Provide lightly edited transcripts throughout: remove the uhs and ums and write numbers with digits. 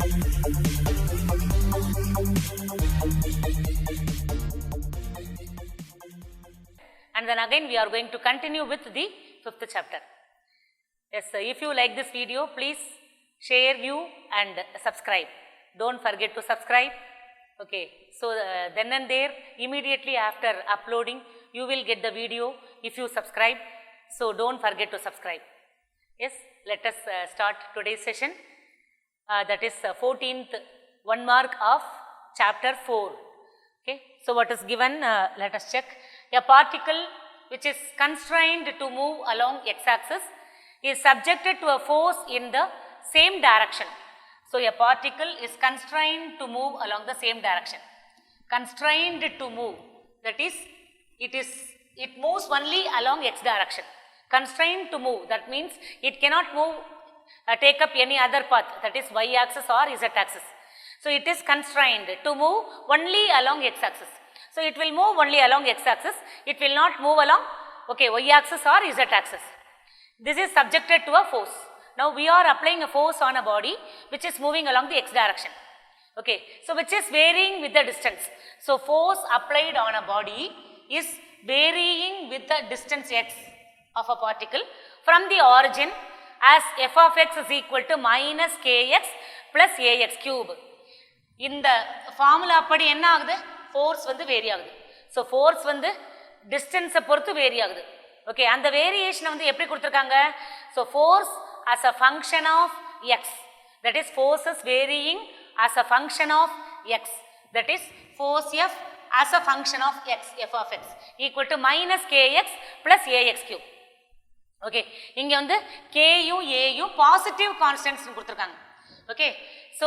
And then again we are going to continue with the 5th chapter. Yes, if you like this video, please share, view and subscribe. Don't forget to subscribe. Okay, so then and there, immediately after uploading, you will get the video if you subscribe. So don't forget to subscribe. Yes, let us start today's session. That is 14th 1 mark of chapter 4. Okay, so what is given? Let us check. A particle which is constrained to move along x-axis is subjected to a force in the same direction. So a particle is constrained to move along the same direction. Constrained to move, that is, it moves only along x direction. Constrained to move, that means it cannot move, take up any other path, that is y axis or z axis. So it is constrained to move only along x axis. So it will move only along x axis, it will not move along y axis or z axis. This is subjected to a force. Now we are applying a force on a body which is moving along the x direction. Okay, so which is varying with the distance. So force applied on a body is varying with the distance x of a particle from the origin as f of x is equal to minus kx plus ax cube. In the formula appadi enna agudhu? Force vandu vary agudhu. So force vandu distance பொறுத்து vary agudhu. Okay, and the variation vandu eppadi kuduthirukanga? So force as a function of x, that is forces varying as a function of x, that is force f as a function of x, f of x equal to minus kx plus ax cube. Okay, inge vandu k u a u positive constants kuduthirukanga. Okay, so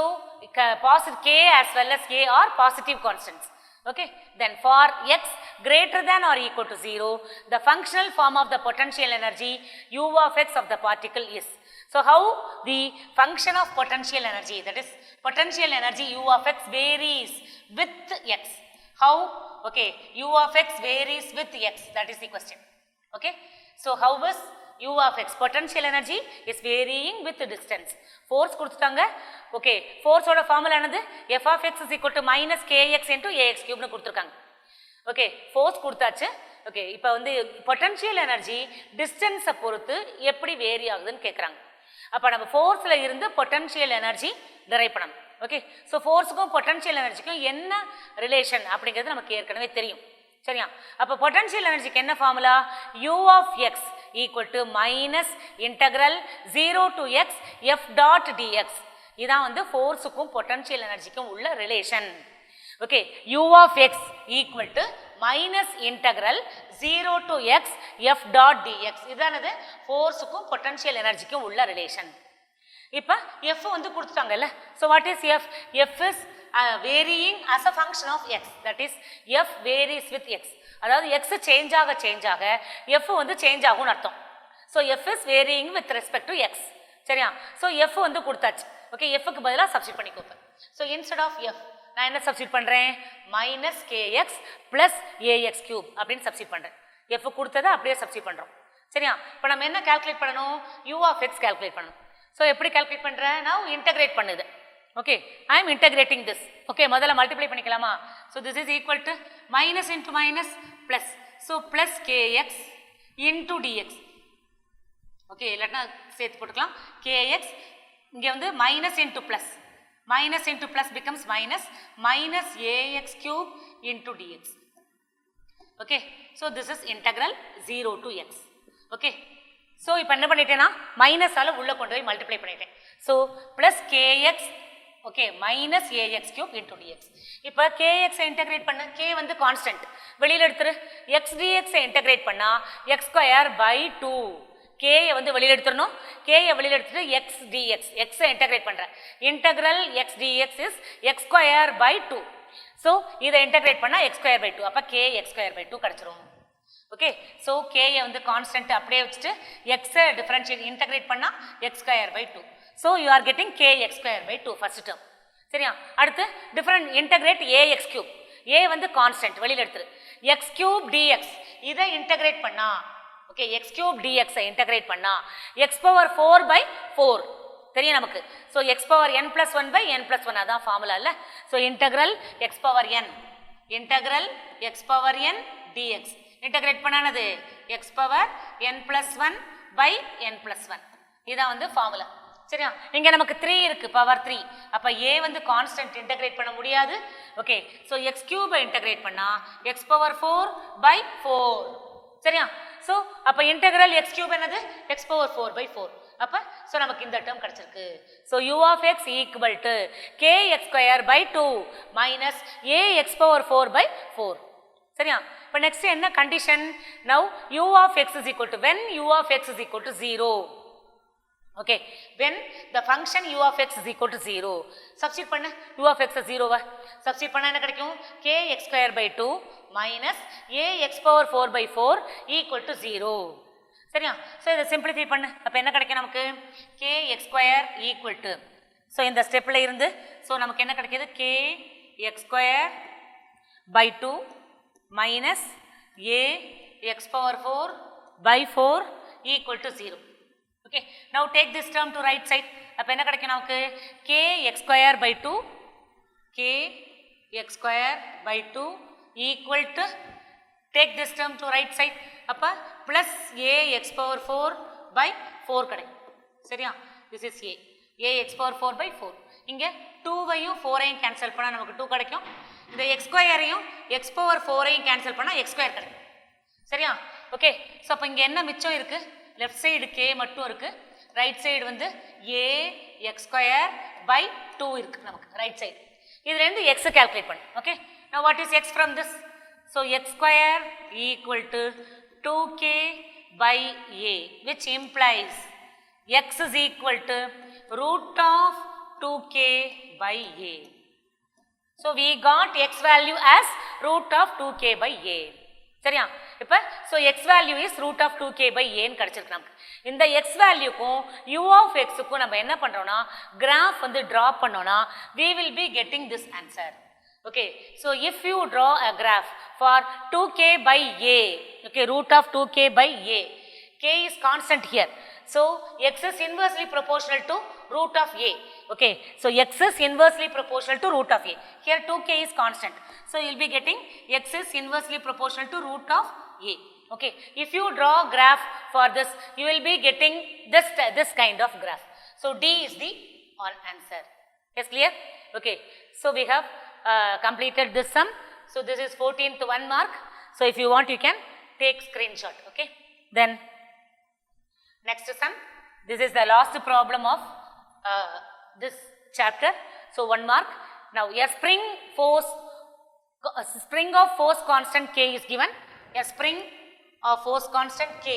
positive k as well as a are positive constants. Okay, then for x greater than or equal to 0, the functional form of the potential energy u of x of the particle is. So how the function of potential energy, that is potential energy u of x varies with x. How? Okay, u of x varies with x, that is the question. Okay, so how is u of x? Potential energy is varying with distance. Force கொடுத்துட்டாங்க. Okay, force ஓட formula என்னது? f of x is equal to minus kx into ax cube னு கொடுத்துருக்காங்க. Okay, force கொடுத்தாச்சு. Okay, இப்போ வந்து potential energy distance பொறுத்து எப்படி வேரி ஆகுதுன்னு கேட்குறாங்க. அப்போ நம்ம ஃபோர்ஸில் இருந்து பொட்டன்ஷியல் எனர்ஜி டிரைவ் பண்ணணும். ஓகே, ஸோ ஃபோர்ஸுக்கும் பொட்டன்ஷியல் எனர்ஜிக்கும் என்ன ரிலேஷன் அப்படிங்கிறது நமக்கு ஏற்கனவே தெரியும். சரியா? அப்போ பொட்டன்ஷியல் எனர்ஜிக்கு என்ன formula? u of x equal to minus integral 0 to x f dot dx. இதான் வந்து ஃபோர்ஸுக்கும் பொட்டன்ஷியல் எனர்ஜிக்கும் உள்ள relation. Okay, u of x equal to minus integral 0 to x f dot dx. இதானது ஃபோர்ஸுக்கும் பொட்டன்ஷியல் எனர்ஜிக்கும் உள்ள ரிலேஷன். இப்போ f வந்து கொடுத்துட்டாங்கல்ல. So what is f? f is varying as a function of x, that is f varies with x. அதாவது x change ஆக f வந்து சேஞ்ச் ஆகும்னு அர்த்தம். So f is varying with respect to x. சரியா? So f வந்து கொடுத்தாச்சு. Okay, fக்கு பதிலாக substitute பண்ணிக்கோங்க. ஸோ இன்ஸ்டெட் ஆஃப் f நான் என்ன சப்ஸ்டிட் பண்ணுறேன்? Minus kx plus ax cube அப்படின்னு சப்ஸ்டிட் பண்ணுறேன். எஃப் கொடுத்ததை அப்படியே சப்ஸ்டிட் பண்ணுறோம். சரியா? இப்போ நம்ம என்ன கால்குலேட் பண்ணணும்? யூ ஆஃப் எக்ஸ் கால்குலேட் பண்ணணும். ஸோ எப்படி கால்குலேட் பண்ணுறேன்? நான் இன்டகிரேட் பண்ணுது. Okay, I am integrating this. Okay, முதல்ல மல்டிப்ளை பண்ணிக்கலாமா? So this is equal to minus into minus plus. So plus kx into dx. Okay, இல்லாட்டினா சேர்த்து போட்டுக்கலாம். கேஎக்ஸ் இங்கே வந்து minus into plus. Minus into plus becomes minus ax cube into dx. Okay, so this is integral 0 to x. Okay, so இப்போ என்ன பண்ணிட்டேன்னா மைனஸால் உள்ளே கொண்டு போய் மல்டிப்ளை பண்ணிட்டேன். So plus kx, okay, minus ax cube into dx. இப்போ கேஎக்ஸை integrate பண்ண, கே வந்து கான்ஸ்டன்ட், வெளியில் எடுத்துரு. எக்ஸ் டிஎக்ஸை இன்டகிரேட் பண்ணால் எக்ஸ் ஸ்கொயர் பை 2. கேயை வந்து வெளியில் எடுத்துடணும். கேயை வெளியில் எடுத்துட்டு எக்ஸ் டிஎக்ஸ், எக்ஸை இன்டகிரேட் பண்ணுறேன். Integral x dx is x square by 2. So இதை இன்டகிரேட் பண்ணால் எக்ஸ் ஸ்கொயர் பை 2. அப்போ கே எக்ஸ் ஸ்கொயர் பை 2 கிடச்சிரும். ஓகே, ஸோ கேயை வந்து கான்ஸ்டன்ட் அப்படியே வச்சுட்டு எக்ஸை டிஃபரன்ஷியேட் இன்டகிரேட் பண்ணால் x square by 2. So you are getting k x square by 2 first term. சரியா? அடுத்து different integrate ax cube. A வந்து கான்ஸ்டன்ட், வெளியில் எடுத்துரு. எக்ஸ் கியூப் டிஎக்ஸ், இதை இன்டகிரேட் பண்ணால், okay, x cube dx integrate பண்ணா x power 4 by 4 தெரியும் நமக்கு. So X power n + 1 by n + 1 அதான் ஃபார்முலா இல்லை. So integral x power n dx integrate பண்ணானது x power n + 1 by n + 1 இதான் வந்து ஃபார்முலா. சரியா? இங்க நமக்கு 3 இருக்கு, பவர் 3. அப்ப a வந்து கான்ஸ்டன்ட், இன்டெகிரேட் பண்ண முடியாது. ஓகே, ஸோ எக்ஸ் கியூபை இன்டெகிரேட் பண்ணா எக்ஸ் பவர் 4 by 4. சரியா? ஸோ அப்ப இன்டெகிரல் எக்ஸ் கியூப் என்னது எக்ஸ் பவர் 4 by 4. அப்ப ஸோ நமக்கு இந்த டேர்ம் கிடைச்சிருக்கு. So u of x equal to kx² by 2 minus ax power 4 by 4. சரியா? இப்போ நெக்ஸ்ட் என்ன condition? Now u of x is equal to when u of x is equal to 0. Okay, when the function u of x is equal to 0, substitute பண்ண u of x 0 வா substitute பண்ணா என்ன கிடைக்கும்? kx² by 2 minus ax power 4 by 4 equal to 0. சரியா? So இதை simplify பண்ணு. அப்போ என்ன கிடைக்கும் நமக்கு? kx² equal to, ஸோ இந்த ஸ்டெப்பில் இருந்து ஸோ நமக்கு என்ன கிடைக்கிது? kx² by 2 minus ax power 4 by 4 equal to 0. Okay, now take this term to right side. அப்ப என்ன கிடைக்கும் நமக்கு? kx² by 2 by 2 equal to, take this term to right side. அப்ப plus ax power 4 by 4 கிடைக்கும். சரியா? this is ax power 4 by 4. இங்க 2வையும் 4ஐயும் cancel பண்ணா நமக்கு 2 கிடைக்கும். இந்த x²ஐயும் x power 4ஐயும் கேன்சல் பண்ணா x² கிடைக்கும். சரியா? ஓகே, ஸோ அப்போ இங்கே என்ன மிச்சம் இருக்கு? லெஃப்ட் சைடு k மட்டும் இருக்கு, ரைட் சைடு வந்து ax² by 2 இருக்கு நமக்கு ரைட் சைடு. இதுல இருந்து x கால்குலேட் பண்ணு. Okay, now what is x from this? So x² equal to 2k by a, which implies x is equal to root of 2k by a. So we got x value as root of 2k by a. சரியா? இப்போ so x value is root of 2k by ஏன்னு கிடச்சிருக்கு நமக்கு. இந்த x வேல்யூக்கும் u of எக்ஸுக்கும் நம்ம என்ன பண்ணுறோம்னா கிராஃப் வந்து ட்ரா பண்ணோன்னா we will be getting this answer. Okay, so if you draw a graph for 2k by a, okay, root of 2k by a, k is constant here. So x is inversely proportional to root of a. Okay, so x is inversely proportional to root of a. Here 2k is constant. So you will be getting x is inversely proportional to root of a. Okay, if you draw graph for this, you will be getting this kind of graph. So D is the answer. Yes, clear? Okay, so we have completed this sum. So this is 14th 1 mark. So if you want, you can take screenshot. Okay, then next sum. This is the last problem of this chapter. So 1 mark. Now a spring of force constant k is given. A spring of force constant k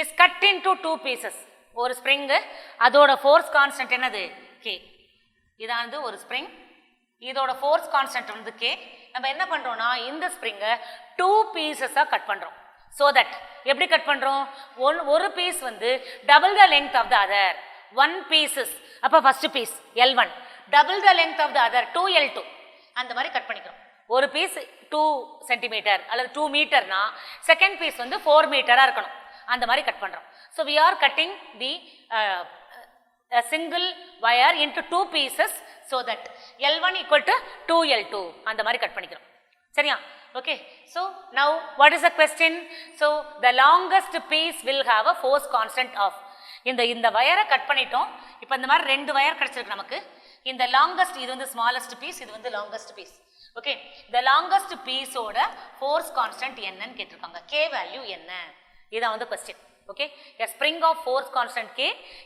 is cut into 2 pieces. ஒரு spring அதோட force constant என்னது? k. இதானது ஒரு spring, இதோட force constant வந்து k. நம்ம என்ன பண்றோம்னா இந்த ஸ்ப்ரிங்கை 2 பீசஸா கட் பண்றோம். so that எப்படி கட் பண்றோம்? ஒரு பீஸ் வந்து double the length of the other. 1 pieces, அப்ப first piece L1 double the length of the other 2L2 அந்த மாதிரி கட் பண்ணிக்கிறோம். ஒரு பீஸ் 2 சென்டிமீட்டர் அல்லது 2 மீட்டர்னா செகண்ட் பீஸ் வந்து 4 மீட்டரா இருக்கணும், அந்த மாதிரி கட் பண்றோம். So we are cutting the a single wire into 2 pieces so that L1 equal to 2L2 அந்த மாதிரி கட் பண்ணிக்கிறோம். சரியா? Okay, so now what is the question? So the longest piece will have a force constant of, இந்த வயரை cut பண்ணிட்டோம். இப்போ இந்த மாதிரி 2 வயர் கிடைச்சிருக்கு நமக்கு. இந்த லாங்கஸ்ட் இது வந்து ஸ்மாலஸ்ட் பீஸ், இது வந்து longest piece. Okay, the longest piece ஓட force constant என்னன்னு கேட்டிருக்காங்க. k வேல்யூ என்ன? இதான் வந்து question. Okay, a spring of force constant k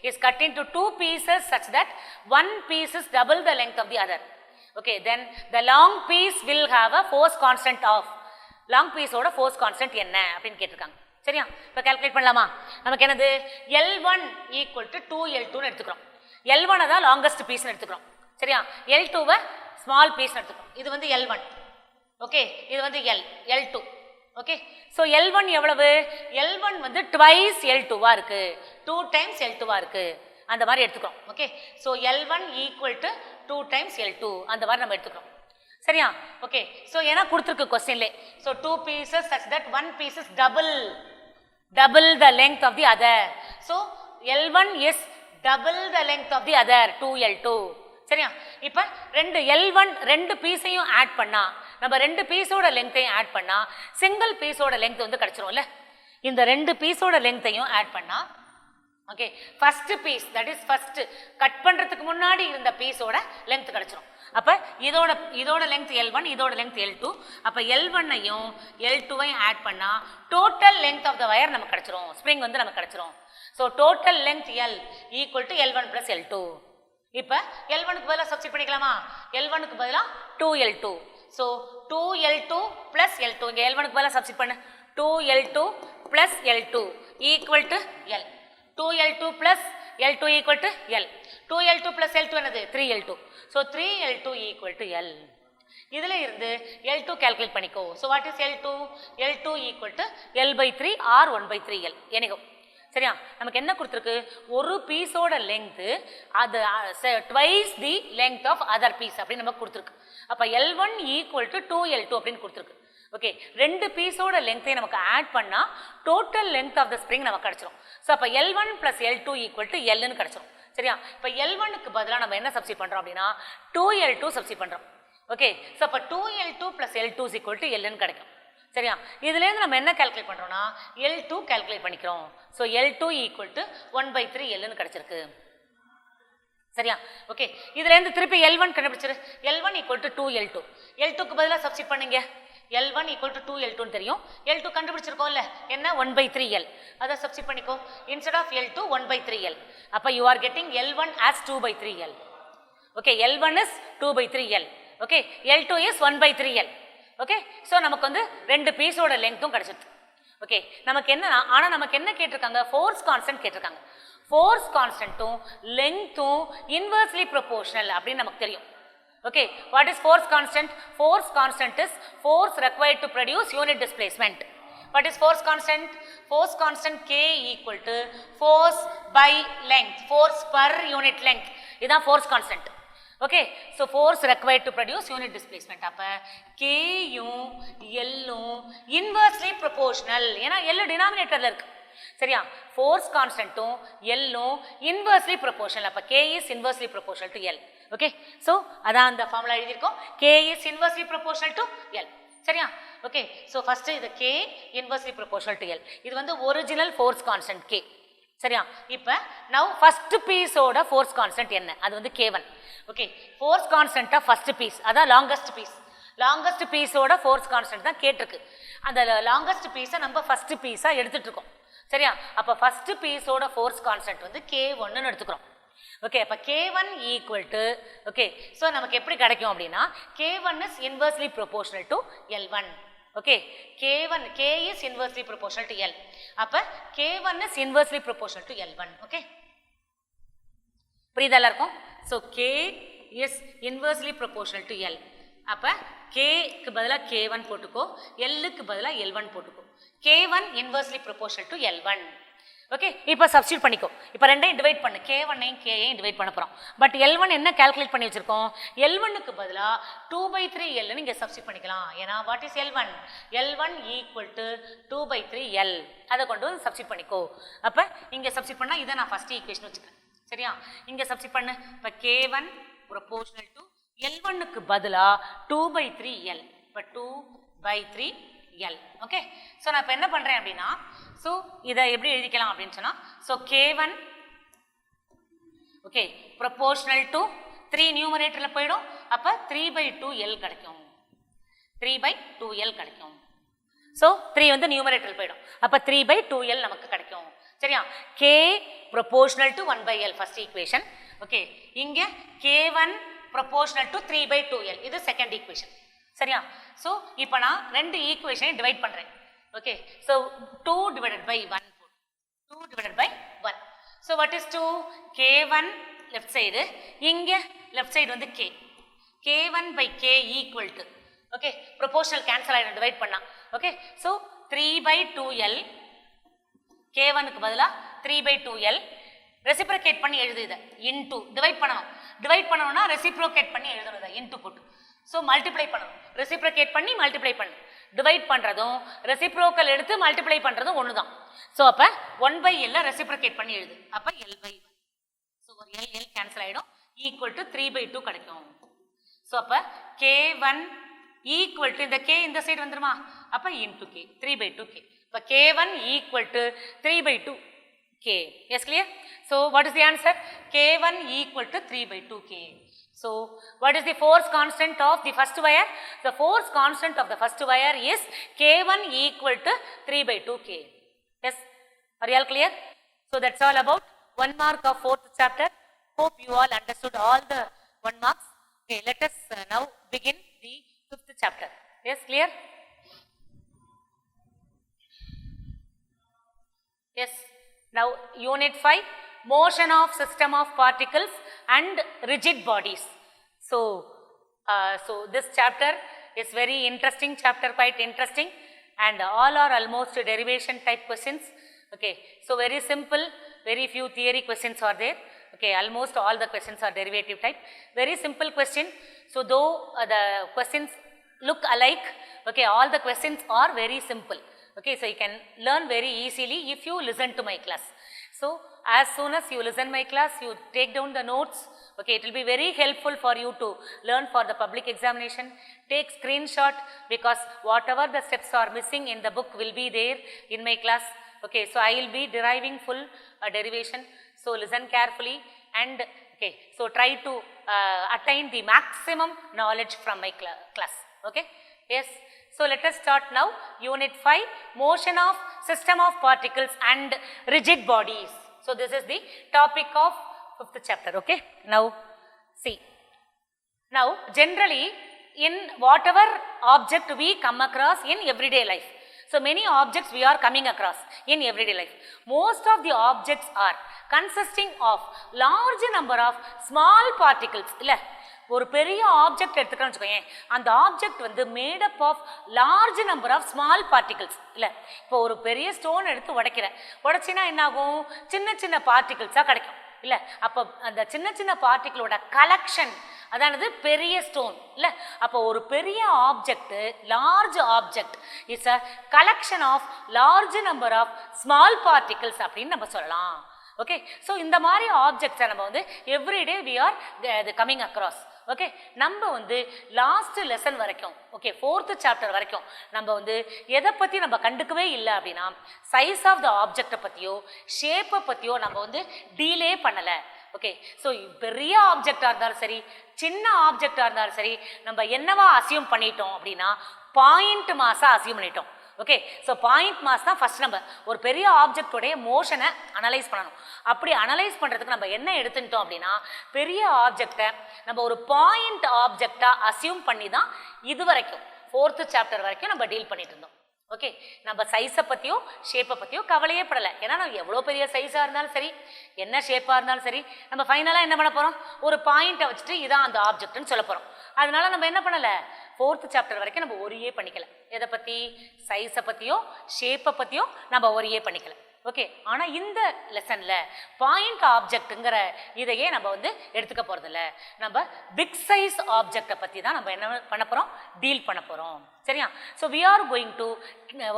is cut into 2 pieces such that 1 piece is double the length of the other. Okay, then the long piece will have a force constant of, long piece ஓட force constant என்ன அப்படின்னு கேட்டிருக்காங்க. சரியா? இப்போ calculate பண்ணலாமா? நமக்கு என்னது? L1 equal to 2L2 எடுத்துக்கிறோம். L1 தான் லாங்கஸ்ட் பீஸ் எடுத்துக்கிறோம். சரியா? L2 ஸ்மால் பீஸ் எடுத்துக்கிறோம். இது வந்து L1. ஓகே, இது வந்து L2. ஓகே, ஸோ L1 எவ்வளவு? L1 வந்து twice L2வா இருக்கு, 2 times L2வா இருக்கு, அந்த மாதிரி எடுத்துக்கிறோம். Okay, so L1 equal to 2 times L2 அந்த மாதிரி நம்ம எடுத்துக்கிறோம். சரியா? ஓகே, ஸோ ஏன்னா கொடுத்துருக்கு கொஸ்டின்லே. So 2 pieces such that 1 piece is double the length of the other. So L1 is double the length of the other 2L2. சரியா? இப்ப ரெண்டு L1 ரெண்டு பீஸையும் ஆட் பண்ணா நம்ம ரெண்டு பீஸோட லெங்த்தையும் ஆட் பண்ணா சிங்கிள் பீஸோட லெங்த் வந்து கிடைச்சிரும்ல. இந்த ரெண்டு பீஸோட லெங்த்தையும் ஆட் பண்ணா okay first piece that is first cut பண்றதுக்கு முன்னாடி இருந்த பீஸோட லெங்த் கிடைச்சிரும். அப்ப இதோட லெங்த் L1 இதோட லெங்த் L2. அப்ப L1ஐயும் L2ஐயும் ஆட் பண்ணா total length of the wire நமக்கு கிடைச்சிரும். ஸ்ப்ரிங் வந்து நமக்கு கிடைச்சிரும். So total length L equal to L1 + L2. இப்போ L1க்கு பதிலாக சப்ஸ்டிட் பண்ணிக்கலாமா? L1க்கு பதிலாக 2L2. ஸோ 2L2 + L2 இங்கே L1க்கு பதிலாக சப்ஸ்டிட் பண்ணு. 2L2 + L2 equal to L. 2L2 + L2 equal to L. 2L2 + L2 என்னது? 3L2. So 3L2 equal to L. இதில் இருந்து L2 கால்குலேட் பண்ணிக்கோ. So what is L2? L2 equal to L/3 or 1/3L எனக்கோ. சரியா? நமக்கு என்ன கொடுத்துருக்கு? ஒரு பீஸோட லெங்த் அது twice the length of other piece அப்படின்னு நமக்கு கொடுத்துருக்கு. அப்போ L1 ஈக்குவல் டு 2L2 அப்படின்னு கொடுத்துருக்கு. ஓகே ரெண்டு பீஸோட லெங்த்தையும் நமக்கு ஆட் பண்ணால் total length of the spring நமக்கு கிடச்சிரும். ஸோ அப்போ L1 + L2 ஈக்குவல் டு Lன்னு கிடச்சிரும். சரியா? இப்போ L1க்கு பதிலாக நம்ம என்ன சப்ஸ்டிட் பண்ணுறோம் அப்படின்னா 2L2 சப்ஸ்டிட் பண்ணுறோம். ஓகே ஸோ அப்போ 2L2 + L2 ஈக்குவல் டு Lன்னு கிடைக்கும். சரியா? இதுலேருந்து நம்ம என்ன கால்குலேட் பண்ணுறோம்னா L2 கால்குலேட் பண்ணிக்கிறோம். ஸோ L2 ஈக்குவல் டு 1/3Lன்னு கிடச்சிருக்கு. சரியா? ஓகே இதுலேருந்து திருப்பி L1 கண்டுபிடிச்சிரு. L1 equal to 2L2. L2க்கு பதிலாக சப்ஸ்டிட் பண்ணுங்க. L1 ஈக்குவல் டு 2L2 தெரியும். L2 கண்டுபிடிச்சிருக்கோம்ல என்ன 1/3L. அதை சப்ஸ்டிட் பண்ணிக்கோ. Instead of L2 1/3L. அப்போ you are getting L1 as 2/3L. Okay L1 is 2/3L. Okay L2 is 1/3L. Okay so நமக்கு வந்து ரெண்டு பீஸோட லெங்க்த்தும் கிடச்சிருக்கு. ஓகே நமக்கு என்ன ஆனால் நமக்கு என்ன கேட்டிருக்காங்க? ஃபோர்ஸ் கான்ஸ்டன்ட் கேட்டிருக்காங்க. ஃபோர்ஸ் கான்ஸ்டன்ட்டும் லெங்க்த்தும் இன்வெர்ஸ்லி ப்ரொபோர்ஷனல் அப்படின்னு நமக்கு தெரியும். Okay what is force constant? Force constant is force required to produce unit displacement. What is force constant? Force constant K equal to force by length, force per unit length. இதுதான் force constant. Okay so force required to produce unit displacement. அப்போ கேயும் எல்லும் inversely proportional. ஏன்னா L டினாமினேட்டரில் இருக்கு. சரியா? Force கான்ஸ்டன்ட்டும் எல்லும் இன்வெர்ஸ்லி ப்ரொபோர்ஷனல். அப்போ K is inversely proportional to L. Okay so அதான் அந்த ஃபார்முலா எழுதியிருக்கோம். K is inversely proportional to L. சரியா? ஓகே ஸோ ஃபஸ்ட்டு இது K inversely proportional to L. இது வந்து ஒரிஜினல் ஃபோர்ஸ் கான்ஸ்டன்ட் K. சரியா? இப்போ நவ் ஃபர்ஸ்ட் பீஸோட ஃபோர்ஸ் கான்ஸ்டன்ட் என்ன? அது வந்து K1. Okay force constant of first piece அதான் லாங்கஸ்ட் பீஸ். லாங்கஸ்ட் பீஸோட ஃபோர்ஸ் கான்ஸ்டன்ட் தான் கேட்டிருக்கு. அந்த லாங்கஸ்ட் பீஸை நம்ம ஃபர்ஸ்ட் பீஸாக எடுத்துட்டு இருக்கோம். சரியா? அப்போ ஃபர்ஸ்ட் பீஸோட ஃபோர்ஸ் கான்ஸ்டன்ட் வந்து K1ன்னு எடுத்துக்கிறோம். ஓகே அப்போ K1 equal to okay so நமக்கு எப்படி கிடைக்கும் அப்படின்னா K1 is inversely proportional to L1. Okay K1 K is inversely proportional to L. அப்போ K1 is inversely proportional to L1. Okay புரியுதா எல்லாருக்கும்? So K is inversely proportional to L. அப்போ Kக்கு பதிலாக K1 போட்டுக்கோ, Lக்கு பதிலாக L1 போட்டுக்கோ. K1 inversely proportional to L1. Okay இப்போ substitute பண்ணிக்கோ. இப்போ ரெண்டையும் டிவைட் பண்ணு. K1ஐயும் Kயையும் டிவைட் பண்ண போகிறோம். பட் L1 என்ன கால்குலேட் பண்ணி வச்சிருக்கோம்? L1க்கு பதிலாக 2/3Lன்னு இங்கே சப்ஸ்டியூட் பண்ணிக்கலாம். ஏன்னா what is L1? L1 equal to 2/3L. அதை கொண்டு வந்து சப்ஸ்டியூட் பண்ணிக்கோ. அப்போ இங்கே சப்ஸ்டியூட் பண்ணால் இதை நான் ஃபஸ்ட் ஈக்குவேஷன் வச்சுக்கிறேன். சரியா? இங்கே சப்ஸ்டியூட் பண்ணு. இப்போ K1 ப்ரொபோர்ஷனல் டு L1க்கு பதிலாக 2/3L. இப்போ 2/3L. ஓகே ஸோ நான் இப்போ என்ன பண்ணுறேன் அப்படின்னா ஸோ இதை எப்படி எழுதிக்கலாம் அப்படின்னு சொன்னால் so K1 okay proportional to 3 நியூமரேட்டரில் போயிடும். அப்போ 3/2L கிடைக்கும். 3/2L கிடைக்கும். ஸோ 3 வந்து நியூமரேட்டரில் போயிடும். அப்போ 3/2L நமக்கு கிடைக்கும். சரியா? K proportional to 1/L first equation. Okay இங்கே K1 ப்ரொபோர்ஷனல் டு 3/2L இது செகண்ட் ஈக்குவேஷன். சரியா? ஸோ இப்போ நான் ரெண்டு ஈக்குவேஷனை டிவைட் பண்ணுறேன். Okay so 2 divided by 1. 2 divided by 1. So what is 2? K1 left side, இங்கே லெஃப்ட் சைடு வந்து K. K1/K equal to okay proportional cancel ஆகிடும் டிவைட் பண்ணா. Okay so 3/2L. K1க்கு பதிலாக 3/2L. ரெசிப்ரோகேட் பண்ணி எழுது. இதை இன்டூ டிவைட் பண்ணணும். டிவைட் பண்ணணும்னா ரெசிப்ரோகேட் பண்ணி எழுதணும். இதை இன்டூ போட்டு ஸோ மல்டிப்ளை பண்ணணும். ரெசிப்ரோகேட் பண்ணி மல்டிப்ளை பண்ணு. டிவைட் பண்ணுறதும் ரெசிப்ரோக்கல் எடுத்து மல்டிப்ளை பண்ணுறதும் ஒன்று தான். ஸோ அப்போ 1/L ரெசிப்ரோகேட் பண்ணி எழுது. அப்போ L/1. ஸோ ஒரு L கேன்சல் ஆகிடும், ஈக்குவல் டு 3/2 கிடைக்கும். ஸோ அப்போ K1 ஈக்குவல் டு இந்த K இந்த சைடு வந்துருமா, அப்போ இன்டு K 3/2K. இப்போ K1 equal to 3/2K. Yes, clear? So what is the answer? K1 equal to 3/2K. So what is the force constant of the first wire? The force constant of the first wire is K1 equal to 3/2K. Yes, are you all clear? So that's all about 1 mark of 4th chapter. Hope you all understood all the 1 marks. Okay, let us now begin the 5th chapter. Yes, clear? Yes. Now unit 5, motion of system of particles and rigid bodies. So this chapter is very interesting chapter, quite interesting, and all are almost derivation type questions. Okay, so very simple, very few theory questions are there. Okay, almost all the questions are derivative type, very simple question. So though the questions look alike, okay, all the questions are very simple. Okay, so you can learn very easily if you listen to my class. So as soon as you listen my class, you take down the notes. Okay, it will be very helpful for you to learn for the public examination. Take screenshot, because whatever the steps are missing in the book will be there in my class. Okay, so I will be deriving full derivation. So listen carefully and okay, so try to attain the maximum knowledge from my class. Okay, yes. So let us start now unit 5, motion of system of particles and rigid bodies. So this is the topic of 5th chapter. Okay, now see, now generally in whatever object we come across in everyday life, so many objects we are coming across in everyday life, most of the objects are consisting of large number of small particles. illa ஒரு பெரிய object எடுத்துக்கணும்னு வச்சுக்கோங்க, அந்த object வந்து made up of large number of small particles. இல்லை, இப்போ ஒரு பெரிய ஸ்டோன் எடுத்து உடைச்சினா என்ன ஆகும், சின்ன சின்ன பார்ட்டிகிள்ஸாக கிடைக்கும். இல்லை, அப்போ அந்த சின்ன சின்ன பார்ட்டிகளோட கலெக்ஷன் அதானது பெரிய ஸ்டோன். இல்லை, அப்போ ஒரு பெரிய object, large object it's a collection of large number of small particles அப்படின்னு நம்ம சொல்லலாம். ஓகே, ஸோ இந்த மாதிரி ஆப்ஜெக்ட்ஸை நம்ம வந்து everyday we are coming across. Okay, நம்ம வந்து லாஸ்ட் லெசன் வரைக்கும், ஓகே 4th சாப்டர் வரைக்கும் நம்ம வந்து எதை பற்றி நம்ம கண்டுக்கவே இல்லை அப்படின்னா, சைஸ் ஆஃப் த ஆப்ஜெக்டை பற்றியோ ஷேப்பை பற்றியோ நம்ம வந்து டீலே பண்ணலை. ஓகே, ஸோ பெரிய ஆப்ஜெக்டாக இருந்தாலும் சரி, சின்ன ஆப்ஜெக்டாக இருந்தாலும் சரி, நம்ம என்னவா அசியூம் பண்ணிட்டோம் அப்படின்னா பாயிண்ட் மாஸாக அசியூம் பண்ணிட்டோம். ஓகே, ஸோ பாயிண்ட் மாஸ் தான் ஃபர்ஸ்ட் நம்ம ஒரு பெரிய ஆப்ஜெக்டோடைய மோஷனை அனலைஸ் பண்ணணும். அப்படி அனலைஸ் பண்ணுறதுக்கு நம்ம என்ன எடுத்துட்டோம் அப்படின்னா, பெரிய ஆப்ஜெக்டை நம்ம ஒரு பாயிண்ட் ஆப்ஜெக்டாக அசியூம் பண்ணி தான் இது வரைக்கும் 4th சாப்டர் வரைக்கும் நம்ம டீல் பண்ணிட்டு இருந்தோம். ஓகே, நம்ம சைஸை பற்றியோ ஷேப்பை பற்றியோ கவலையே படலை. ஏன்னா நம்ம எவ்வளோ பெரிய சைஸாக இருந்தாலும் சரி, என்ன ஷேப்பாக இருந்தாலும் சரி, நம்ம ஃபைனலாக என்ன பண்ண போகிறோம், ஒரு பாயிண்ட்டை வச்சுட்டு இதான் அந்த ஆப்ஜெக்ட்னு சொல்ல போகிறோம். அதனால நம்ம என்ன பண்ணலை, 4th சாப்டர் வரைக்கும் நம்ம ஒரியே பண்ணிக்கல. எதை பற்றி, சைஸை பற்றியோ ஷேப்பை பற்றியோ நம்ம ஒரியே பண்ணிக்கல. ஓகே, ஆனால் இந்த லெசனில் பாயிண்ட் ஆப்ஜெக்ட்டுங்கிற இதையே நம்ம வந்து எடுத்துக்க போகிறதில்ல. நம்ம பிக் சைஸ் ஆப்ஜெக்டை பற்றி தான் நம்ம என்ன பண்ண போகிறோம், டீல் பண்ண போகிறோம். சரியா? So we are going to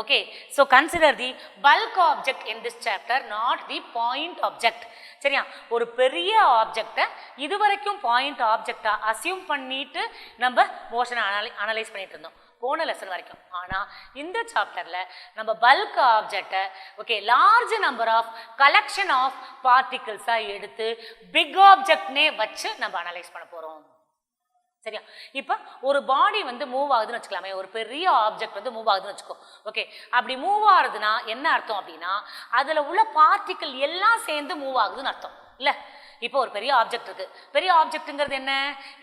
okay, so consider the bulk object in this chapter, not the point object. சரியா? ஒரு பெரிய ஆப்ஜெக்டை இதுவரைக்கும் பாயிண்ட் ஆப்ஜெக்டாக அசியூம் பண்ணிட்டு நம்ம மோஷனை அனலைஸ் பண்ணிட்டு இருந்தோம் போன லெசன் வரைக்கும். ஆனால் இந்த சாப்டரில் நம்ம பல்க் ஆப்ஜெக்டை okay large number of collection of பார்ட்டிகிள்ஸாக எடுத்து பிக் ஆப்ஜெக்ட்னே வச்சு நம்ம அனலைஸ் பண்ண போகிறோம். சரியா? இப்போ ஒரு பாடி வந்து மூவ் ஆகுதுன்னு வச்சுக்கலாமே, ஒரு பெரிய ஆப்ஜெக்ட் வந்து மூவ் ஆகுதுன்னு வச்சுக்கோ. ஓகே, அப்படி மூவ் ஆகுதுன்னா என்ன அர்த்தம் அப்படின்னா, அதில் உள்ள பார்ட்டிகிள் எல்லாம் சேர்ந்து மூவ் ஆகுதுன்னு அர்த்தம். இல்லை, இப்போ ஒரு பெரிய ஆப்ஜெக்ட் இருக்கு. பெரிய ஆப்ஜெக்ட்டுங்கிறது என்ன,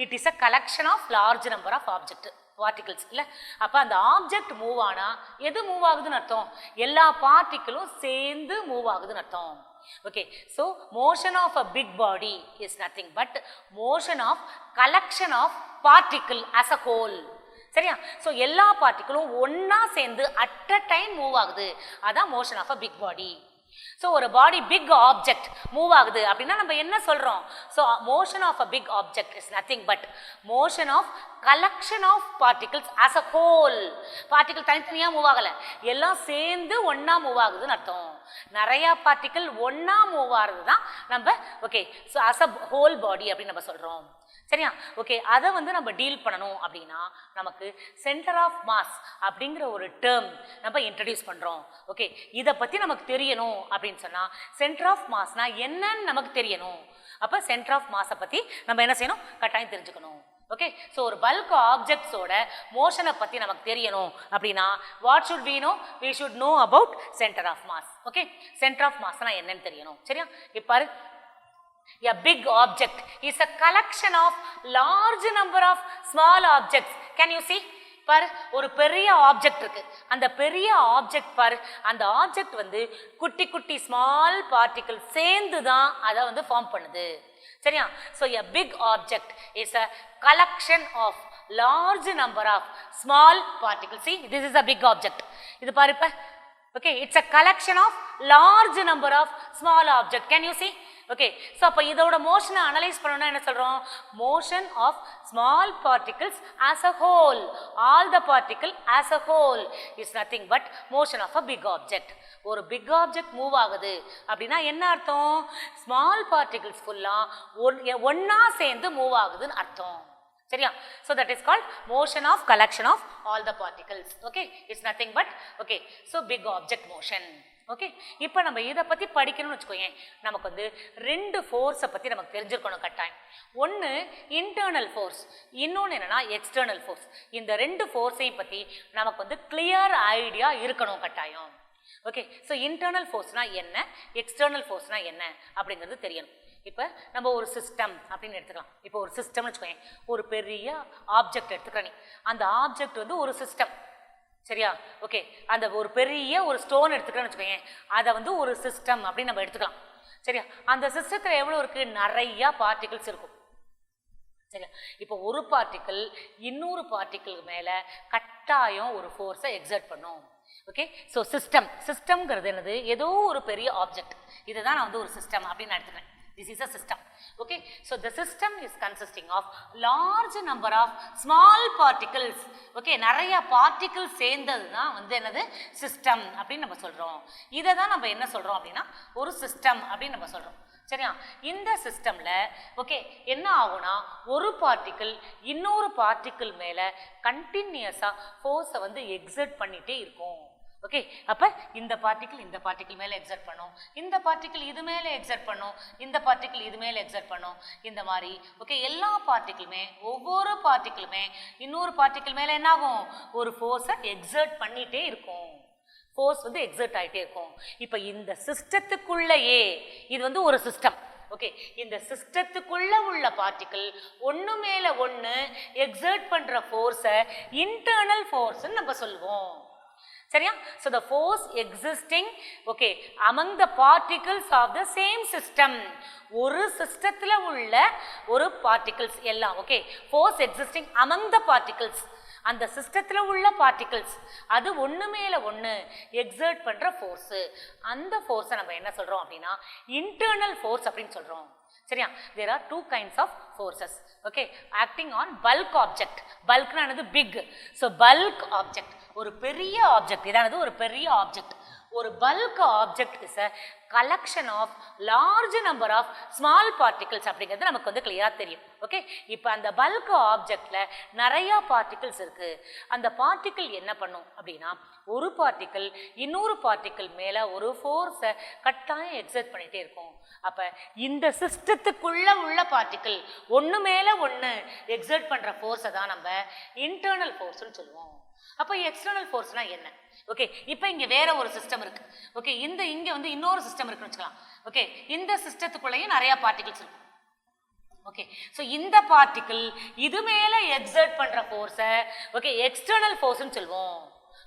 it is a collection of large number of object particles. இல்லை, அப்போ அந்த ஆப்ஜெக்ட் மூவ் ஆனால் எது மூவ் ஆகுதுன்னு அர்த்தம், எல்லா பார்ட்டிகிளும் சேர்ந்து மூவ் ஆகுதுன்னு அர்த்தம். Okay, so motion of a big body is nothing but motion of collection of particle as a whole. சரியா? ஸோ எல்லா பார்ட்டிகளும் ஒன்றா சேர்ந்து அட் அ டைம் மூவ் ஆகுது, அதான் motion of a big body. So ஒரு பாடி பிக் ஆப்ஜெக்ட் மூவ் ஆகுது அப்படின்னா நம்ம என்ன சொல்றோம்? So motion of a big object is nothing but motion of collection of particles as a whole. Particle தனித்தனியாக move ஆகலை, எல்லாம் சேர்ந்து ஒன்னா மூவ் ஆகுதுன்னு அர்த்தம். நிறைய பார்ட்டிகல் ஒன்னா மூவ் ஆகுது தான் நம்ம okay so as a whole பாடி அப்படின்னு நம்ம சொல்றோம். சரியா? ஓகே, அதை வந்து நம்ம டீல் பண்ணணும் அப்படின்னா நமக்கு சென்டர் ஆஃப் மாஸ் அப்படிங்கிற ஒரு டேர்ம் நம்ம இன்ட்ரடியூஸ் பண்ணுறோம். ஓகே, இதை பற்றி நமக்கு தெரியணும் அப்படின்னு சொன்னால் சென்டர் ஆஃப் மாஸ்னா என்னன்னு நமக்கு தெரியணும். அப்போ சென்டர் ஆஃப் மாஸை பற்றி நம்ம என்ன செய்யணும்? கட்டாயம் தெரிஞ்சுக்கணும். ஓகே, ஸோ ஒரு பல்க் ஆப்ஜெக்ட்ஸோட மோஷனை பற்றி நமக்கு தெரியணும் அப்படின்னா what should we know? We should know about centre of mass. Okay, centre of மாஸ்னா என்னன்னு தெரியணும். சரியா? இப்போ a big object is a collection of large number of small objects. Can you see? பாரு, ஒரு பெரிய ஆப்ஜெக்ட் இருக்கு, அந்த பெரிய ஆப்ஜெக்ட் பாரு, அந்த ஆப்ஜெக்ட் வந்து குட்டி குட்டி ஸ்மால் பார்ட்டிகல் சேர்ந்து தான் அதை வந்து ஃபார்ம் பண்ணுது. சரியா? So a big object is a collection of large number of small particles. See, this is a big object. இது பாரு இப்ப. Okay, it's a collection of large number of small object. Can you see? Okay, so அப்போ இதோட மோஷனை analyse பண்ணணும்னா என்ன சொல்கிறோம்? Motion of small particles as a whole, all the particle as a whole is nothing but motion of a big object. ஒரு big object move ஆகுது அப்படின்னா என்ன அர்த்தம்? ஸ்மால் பார்ட்டிகல்ஸ் ஃபுல்லாக ஒன்னா சேர்ந்து மூவ் ஆகுதுன்னு அர்த்தம். சரியா? So that is called motion of collection of all the particles. Okay, it's nothing but okay so big object motion. Okay, இப்போ நம்ம இதை பற்றி படிக்கணும்னு வச்சுக்கோங்க, நமக்கு வந்து ரெண்டு ஃபோர்ஸை பற்றி நமக்கு தெரிஞ்சிருக்கணும் கட்டாயம். ஒன்று இன்டர்னல் ஃபோர்ஸ், இன்னொன்று என்னென்னா எக்ஸ்டர்னல் ஃபோர்ஸ். இந்த ரெண்டு ஃபோர்ஸையும் பற்றி நமக்கு வந்து கிளியர் ஐடியா இருக்கணும் கட்டாயம். ஓகே, ஸோ இன்டர்னல் ஃபோர்ஸ்னா என்ன, எக்ஸ்டர்னல் ஃபோர்ஸ்னா என்ன அப்படிங்கிறது தெரியணும். இப்போ நம்ம ஒரு சிஸ்டம் அப்படின்னு எடுத்துக்கலாம். இப்போ ஒரு சிஸ்டம்னு வச்சுக்கோங்க, ஒரு பெரிய ஆப்ஜெக்ட் எடுத்துக்கிறேன் நீ, அந்த ஆப்ஜெக்ட் வந்து ஒரு சிஸ்டம். சரியா? ஓகே, அந்த ஒரு பெரிய ஒரு ஸ்டோன் எடுத்துக்கிறேன்னு வச்சுக்கோங்க, அதை வந்து ஒரு சிஸ்டம் அப்படின்னு நம்ம எடுத்துக்கலாம். சரியா? அந்த சிஸ்டத்தில் எவ்வளோ இருக்குது? நிறையா பார்ட்டிகல்ஸ் இருக்கும். சரியா? இப்போ ஒரு பார்ட்டிக்கிள் இன்னொரு பார்ட்டிக்கிளுக்கு மேலே கட்டாயம் ஒரு ஃபோர்ஸை எக்ஸர்ட் பண்ணும். ஓகே, ஸோ சிஸ்டம்ங்கிறது என்னது? ஏதோ ஒரு பெரிய ஆப்ஜெக்ட், இதை தான் நான் வந்து ஒரு சிஸ்டம் அப்படின்னு எடுத்துக்கிறேன். This is a system. Okay, so the system is consisting of large number of small particles. Okay, நிறைய பார்ட்டிகிள்ஸ் சேர்ந்தது தான் வந்து என்னது? சிஸ்டம் அப்படின்னு நம்ம சொல்றோம். இதை தான் நம்ம என்ன சொல்றோம் அப்படின்னா ஒரு சிஸ்டம் அப்படின்னு நம்ம சொல்றோம். சரியா? இந்த சிஸ்டம்ல ஓகே என்ன ஆகும்னா ஒரு பார்ட்டிகிள் இன்னொரு பார்ட்டிகிள் மேல கண்டினியூஸா ஃபோர்ஸை வந்து எக்ஸர்ட் பண்ணிட்டே இருக்கும். ஓகே, அப்போ இந்த பார்ட்டிகிள் மேலே எக்ஸர்ட் பண்ணும், இந்த பார்ட்டிகிள் இது மேலே எக்ஸர்ட் பண்ணும், இந்த பார்ட்டிகிள் இது மேலே எக்ஸர்ட் பண்ணும், இந்த மாதிரி. ஓகே, எல்லா பார்ட்டிகிளுமே ஒவ்வொரு பார்ட்டிகிளுமே இன்னொரு பார்ட்டிகிள் மேலே என்ன ஆகும்? ஒரு ஃபோர்ஸை எக்ஸர்ட் பண்ணிகிட்டே இருக்கும். ஃபோர்ஸ் வந்து எக்ஸர்ட் ஆகிட்டே இருக்கும். இப்போ இந்த சிஸ்டத்துக்குள்ளேயே இது வந்து ஒரு சிஸ்டம். ஓகே, இந்த சிஸ்டத்துக்குள்ள உள்ள பார்ட்டிகிள் ஒன்று மேலே ஒன்று எக்ஸர்ட் பண்ணுற ஃபோர்ஸை இன்டர்னல் ஃபோர்ஸ்ன்னு நம்ம சொல்லுவோம். சரியா? So the force existing okay among the particles of the same system. ஒரு சிஸ்டத்துல உள்ள ஒரு பார்ட்டிகிள்ஸ் எல்லாம் okay force existing among the particles, அந்த சிஸ்டத்துல உள்ள பார்ட்டிகிள்ஸ் அது ஒன்று மேல ஒன்று எக்ஸர்ட் பண்ற ஃபோர்ஸ், அந்த ஃபோர்ஸை நம்ம என்ன சொல்றோம் அப்படின்னா இன்டர்னல் ஃபோர்ஸ் அப்படின்னு சொல்றோம். சரியா? there are two kinds of forces okay acting on bulk object. bulkனா என்னது? big. so bulk object ஒரு பெரிய ஆப்ஜெக்ட், இதானது ஒரு பெரிய ஆப்ஜெக்ட். ஒரு bulk object is a collection of large number of small particles அப்படிங்கிறது நமக்கு வந்து கிளியராக தெரியும். ஓகே, இப்போ அந்த பல்க் ஆப்ஜெக்ட்ல நிறைய பார்ட்டிகிள்ஸ் இருக்கு. அந்த பார்ட்டிகிள் என்ன பண்ணும் அப்படின்னா ஒரு பார்ட்டிகிள் இன்னொரு பார்ட்டிகிள் மேல ஒரு ஃபோர்ஸை கட்டாயம் எக்ஸர்ட் பண்ணிட்டே இருக்கும். அப்ப இந்த சிஸ்டத்துக்குள்ள உள்ள பார்ட்டிகிள் ஒன்று மேல ஒன்று எக்ஸர்ட் பண்ற ஃபோர்ஸை தான் நம்ம இன்டர்னல் ஃபோர்ஸ்னு சொல்லுவோம். அப்போ எக்ஸ்டர்னல் ஃபோர்ஸ்னா என்ன? ஓகே, இப்போ இங்க வேற ஒரு சிஸ்டம் இருக்கு. ஓகே, இங்க வந்து இன்னொரு சிஸ்டம் இருக்குன்னு வச்சுக்கலாம். ஓகே, இந்த சிஸ்டத்துக்குள்ளேயும் நிறைய பார்ட்டிகிள்ஸ் இருக்கு. ஓகே, ஸோ இந்த பார்ட்டிகிள் இது மேல எக்ஸர்ட் பண்ற ஃபோர்ஸை ஓகே எக்ஸ்டர்னல் ஃபோர்ஸ்னு சொல்லுவோம்.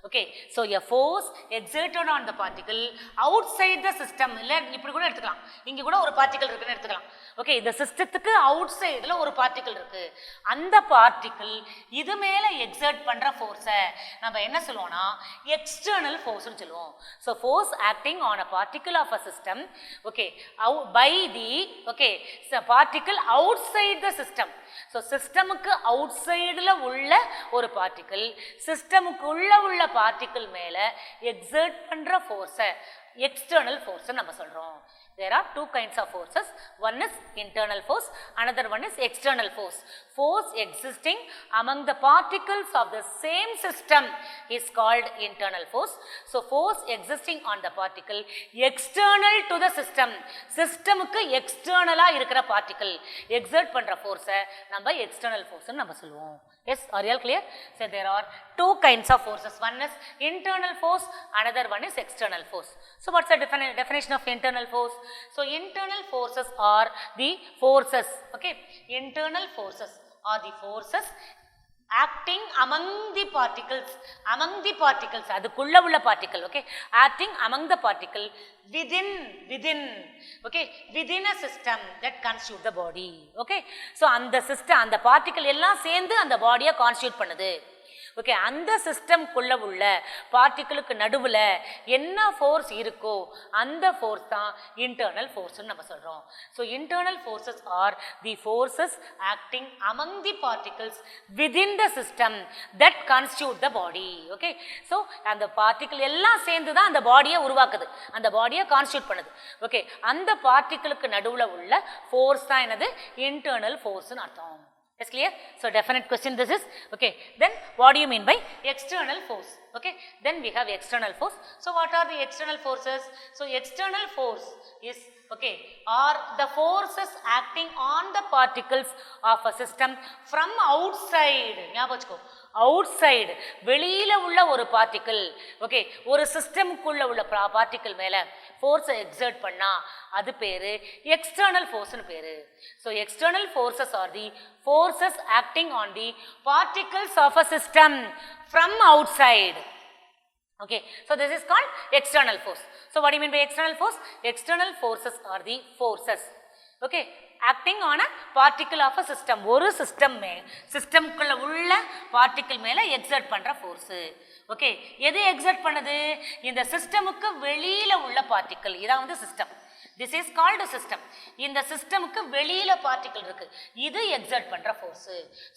Okay, so a force exerted on the particle outside the system. இல்ல இப்படி கூட எடுத்துக்கலாம், இங்க கூட ஒரு பார்ட்டிகல் இருக்குன்னு எடுத்துக்கலாம். ஓகே, இந்த சிஸ்டத்துக்கு அவுட் சைடுல ஒரு பார்ட்டிகல் இருக்கு, அந்த பார்ட்டிகல் இது மேல எக்ஸர்ட் பண்ற ஃபோர்ஸை நம்ம என்ன சொல்லுவோம்னா எக்ஸ்டர்னல் ஃபோர்ஸ்னு சொல்லுவோம். So force acting on a particle of a system, okay, by the particle outside the system. So சிஸ்டமுக்கு அவுட் சைடில் உள்ள ஒரு பார்ட்டிக்கல் சிஸ்டமுக்குள்ள உள்ள பார்ட்டிக்கல் மேலே எக்ஸர்ட் பண்ணுற ஃபோர்ஸை எக்ஸ்டர்னல் ஃபோர்ஸை நம்ம சொல்கிறோம். There are two kinds of forces. One is internal force, another one is external force. Force existing among the particles of the same system is called internal force. So force existing on the particle external to the system. System க்கு external-ஆ இருக்கிற particle exert பண்ற force-ஐ நம்ம external force-ன்னு நம்ம சொல்லுவோம். Yes, are you all clear? So there are two kinds of forces. One is internal force, another one is external force. So what's the definition of internal force? So internal forces are the forces, okay, internal forces are the forces acting among the particles அதுக்குள்ள உள்ள particle, okay, acting among the particle within okay, within a system that constitute the body. Okay, so அந்த system அந்த particle எல்லாம் சேர்ந்து அந்த பாடியை constitute பண்ணுது. Okay, அந்த சிஸ்டம்குள்ள உள்ள பார்ட்டிகளுக்கு நடுவில் என்ன ஃபோர்ஸ் இருக்கோ அந்த ஃபோர்ஸ் தான் இன்டர்னல் ஃபோர்ஸ்ன்னு நம்ம சொல்கிறோம். So internal forces are the forces acting among the particles within the system that constitute the body. Okay, so அந்த பார்ட்டிகிள் எல்லாம் சேர்ந்து தான் அந்த பாடியை உருவாக்குது, அந்த பாடியை கான்ஸ்டியூட் பண்ணுது. ஓகே, அந்த பார்ட்டிகளுக்கு நடுவில் உள்ள ஃபோர்ஸ் தான் என்னது இன்டர்னல் ஃபோர்ஸ்ன்னு அர்த்தம். Yes, clear? So definite question this is. Okay, then what do you mean by external force? Okay, then we have external force. So what are the external forces? So external force is, okay, are the forces acting on the particles of a system from outside. ஞாபகம் வச்சுக்கோ, outside வெளியில உள்ள ஒரு particle, okay, ஒரு சிஸ்டமுக்குள்ள உள்ள particle மேல ஃபோர்ஸை exert பண்ணா அது பேரு எக்ஸ்டர்னல் ஃபோர்ஸ்னு பேரு. So external forces are the forces acting on the particles of a system from outside. Okay, so this is called external force. So what do you mean by external force? External forces are the forces, okay, acting on a particle of a system. ஒரு சிஸ்டம்குள்ள உள்ள particle மேல exert பண்ற force. Okay, எது exert பண்ணுது? இந்த சிஸ்டமுக்கு வெளியில உள்ள particle, இதான் வந்து system. This is called a system. இந்த சிஸ்டமுக்கு வெளியில பார்ட்டிகிள் இருக்கு, இது எக்ஸர்ட் பண்ற force.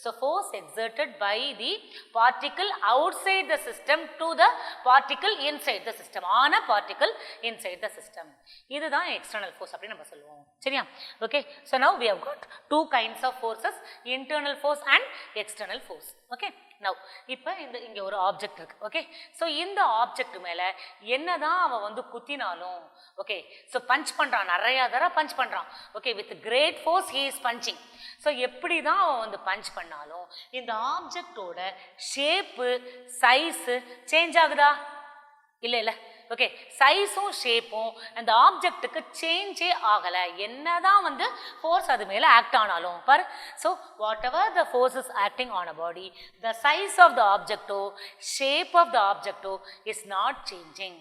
So force exerted by the particle outside the system to the particle inside the system, on a particle inside the system. இதுதான் external force அப்படி நம்ம சொல்லுவோம். சரியா? Okay, so now we have got two kinds of forces, internal force and external force. Okay, now இப்போ இங்க ஒரு object இருக்கு. Okay, so இந்த ஆப்ஜெக்ட் மேல என்னதான் அவன் வந்து குத்தினாலும், ஓகே, ஸோ பஞ்ச் பண்றான், நிறைய தடவை பஞ்ச் பண்றான். Okay, with great force he is punching. So எப்படி தான் அவன் வந்து பஞ்ச் பண்ணாலும் இந்த ஆப்ஜெக்டோட ஷேப்பு சைஸு சேஞ்ச் ஆகுதா? இல்லை. ஓகே, சைஸும் ஷேப்பும் அந்த ஆப்ஜெக்ட்டுக்கு சேஞ்சே ஆகலை, என்னதான் வந்து ஃபோர்ஸ் அது மேலே ஆக்ட் ஆனாலும் பார். So whatever the force is acting on a body, the size of the ஆப்ஜெக்டோ ஷேப் ஆஃப் த ஆப்ஜெக்டோ இஸ் நாட் சேஞ்சிங்.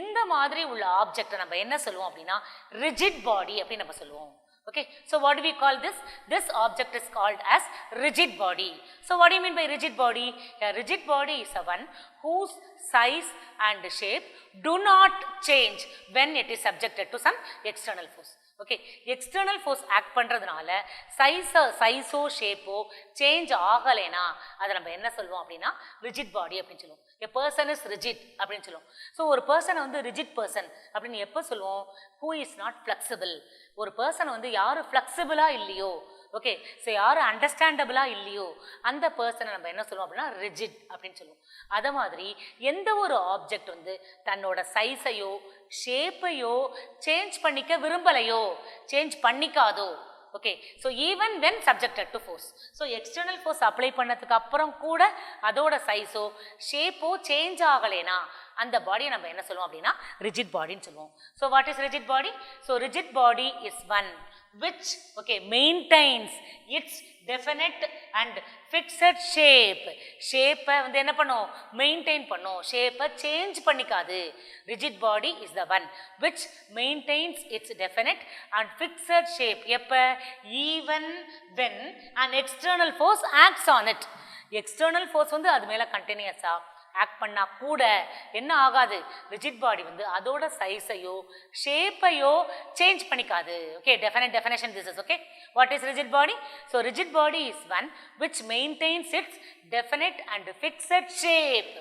இந்த மாதிரி உள்ள ஆப்ஜெக்டை நம்ம என்ன சொல்லுவோம் அப்படின்னா ரிஜிட் பாடி அப்படின்னு நம்ம சொல்லுவோம். Okay, so what do we call this? This object is called as rigid body. So what do you mean by rigid body? A rigid body is a one whose size and shape do not change when it is subjected to some external force. Okay, external force act பண்றதுனால சைஸோ ஷேப்போ change ஆகலைனா அதை நம்ம என்ன சொல்லுவோம் அப்படின்னா rigid body அப்படின்னு சொல்லுவோம். A person is rigid அப்படின்னு சொல்லுவோம். ஸோ ஒரு பர்சனை வந்து ரிஜிட் பர்சன் அப்படின்னு எப்போ சொல்லுவோம்? who is not flexible. ஒரு பர்சன் வந்து யாரு ஃப்ளெக்சிபிளா இல்லையோ, ஓகே, ஸோ யாரு அண்டர்ஸ்டாண்டபிளா இல்லையோ அந்த பர்சனை நம்ம என்ன சொல்லுவோம் அப்படின்னா ரிஜிட் அப்படின்னு சொல்லுவோம். அதை மாதிரி எந்த ஒரு ஆப்ஜெக்ட் வந்து தன்னோட சைஸையோ ஷேப்பையோ சேஞ்ச் பண்ணிக்க விரும்பலையோ, சேஞ்ச் பண்ணிக்காதோ, okay, so even when subjected to force, so external force apply பண்ணதுக்கு அப்புறம் கூட அதோட சைஸோ ஷேப்போ சேஞ்ச் ஆகலைனா அந்த பாடியை நம்ம என்ன சொல்லுவோம் அப்படின்னா ரிஜிட் பாடின்னு சொல்லுவோம். So what is rigid body? So rigid body is one which, okay, maintains its definite and fixed shape. Shape வந்து என்ன பண்ணும்? Maintain பண்ணும். Shape change பண்ணிக்காது. Rigid body is the one which maintains its definite and fixed shape. எப்ப? Even when an external force acts on it. External force வந்து அது மேல continuous-ஆ act பண்ணா கூட என்ன ஆகாது? ரிஜிட் பாடி வந்து அதோட சைஸையோ ஷேப்பையோ சேஞ்ச் பண்ணிக்காது. Okay, definite definition this is. Okay, what is rigid body? So rigid body is one which maintains its definite and fixed shape.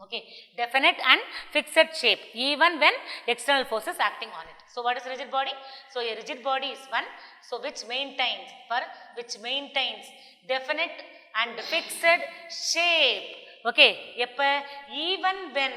Okay, definite and fixed shape even when external forces acting on it. So what is rigid body? So a rigid body is one so which maintains definite and fixed shape. Okay, even when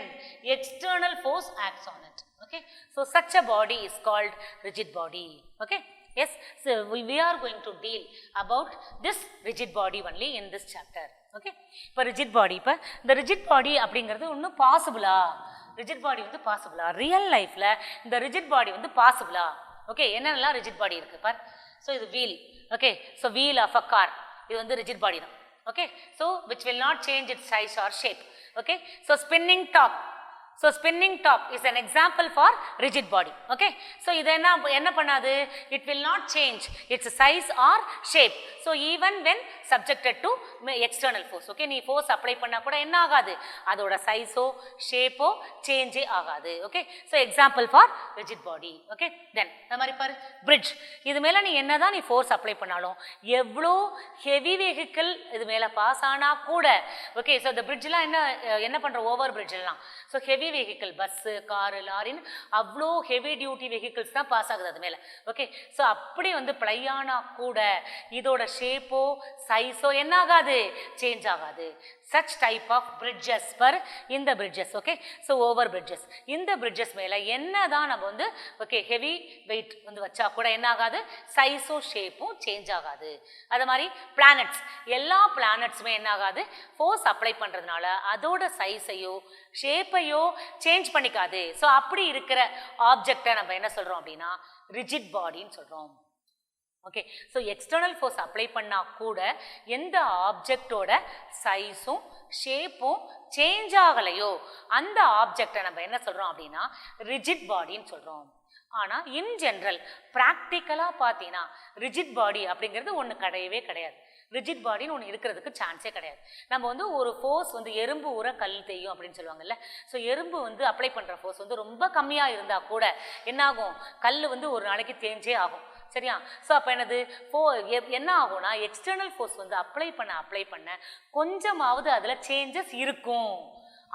external force acts on it. Okay, so such a body is called rigid body. Okay, yes, so we are going to deal about this rigid body only in this chapter. Okay, இப்போ rigid body, இப்போ இந்த rigid body அப்படிங்கிறது ஒன்றும் பாசிபிளா? Rigid body வந்து பாசிபிளா? Real லைஃப்பில் இந்த rigid body வந்து பாசிபிளா? Okay, என்னென்னலாம் ரிஜிட் பாடி இருக்குது பார். ஸோ இது wheel. Okay, so wheel of a car இது வந்து ரிஜிட் பாடி தான். Okay, so which will not change its size or shape. Okay, so spinning top. So spinning top is an example for rigid body. Okay, so இது என்ன பண்ணாது? It will not change its size or shape. So even when subjected to external force. Okay, நீ force apply பண்ணா கூட என்ன ஆகாது? அதோட சைஸோ ஷேப்போ சேஞ்சே ஆகாது. Okay, so example for rigid body. Okay, then இந்த மாதிரி பாரு, bridge. இது மேல நீ என்னதான் நீ force apply பண்ணாலும் எவ்வளோ ஹெவி வெஹிக்கிள் இது மேல பாஸ் ஆனா கூட, ஓகே, ஸோ இந்த பிரிட்ஜ்லாம் என்ன பண்ற? ஓவர் பிரிட்ஜ் எல்லாம் so heavy vehicle, bus, car, லாரின்னு அவ்வளோ ஹெவி டியூட்டி வெஹிக்கிள்ஸ் தான் பாஸ் ஆகுது அது மேலே. ஓகே, ஸோ அப்படி வந்து பிளையானா கூட இதோட ஷேப்போ சைஸோ என்ன ஆகாது? சேஞ்ச் ஆகாது. such type of bridges பார், இந்த bridges. Okay, so over bridges. இந்த bridges மேலே என்ன தான் நம்ம வந்து ஓகே ஹெவி வெயிட் வந்து வச்சா கூட என்ன ஆகாது? சைஸோ ஷேப்பும் சேஞ்ச் ஆகாது. அது மாதிரி பிளானட்ஸ், எல்லா பிளானட்ஸுமே என்ன ஆகாது? ஃபோர்ஸ் அப்ளை பண்ணுறதுனால அதோட சைஸையோ ஷேப்பையோ சேஞ்ச் பண்ணிக்காது. ஸோ அப்படி இருக்கிற ஆப்ஜெக்டை நம்ம என்ன சொல்கிறோம் அப்படின்னா ரிஜிட் பாடின்னு சொல்கிறோம். Okay, so external force apply பண்ணால் கூட எந்த ஆப்ஜெக்டோட சைஸும் ஷேப்பும் சேஞ்ச் ஆகலையோ அந்த ஆப்ஜெக்டை நம்ம என்ன சொல்கிறோம் அப்படின்னா ரிஜிட் பாடின்னு சொல்கிறோம். ஆனால் இன் ஜென்ரல் ப்ராக்டிக்கலாக பார்த்தீங்கன்னா ரிஜிட் பாடி அப்படிங்கிறது ஒன்று கிடையவே கிடையாது. ரிஜிட் பாடின்னு ஒன்று இருக்கிறதுக்கு சான்ஸே கிடையாது. நம்ம வந்து ஒரு ஃபோர்ஸ் வந்து எறும்பு ஊற கல் தேயும் அப்படின்னு சொல்லுவாங்கல்ல. ஸோ எறும்பு வந்து அப்ளை பண்ணுற ஃபோர்ஸ் வந்து ரொம்ப கம்மியாக இருந்தால் கூட என்னாகும்? கல் வந்து ஒரு நாளைக்கு தேஞ்சே ஆகும். சரியா? ஸோ அப்போ என்னது என்ன ஆகும்னா எக்ஸ்டர்னல் ஃபோர்ஸ் வந்து அப்ளை பண்ண கொஞ்சமாவது அதில் சேஞ்சஸ் இருக்கும்.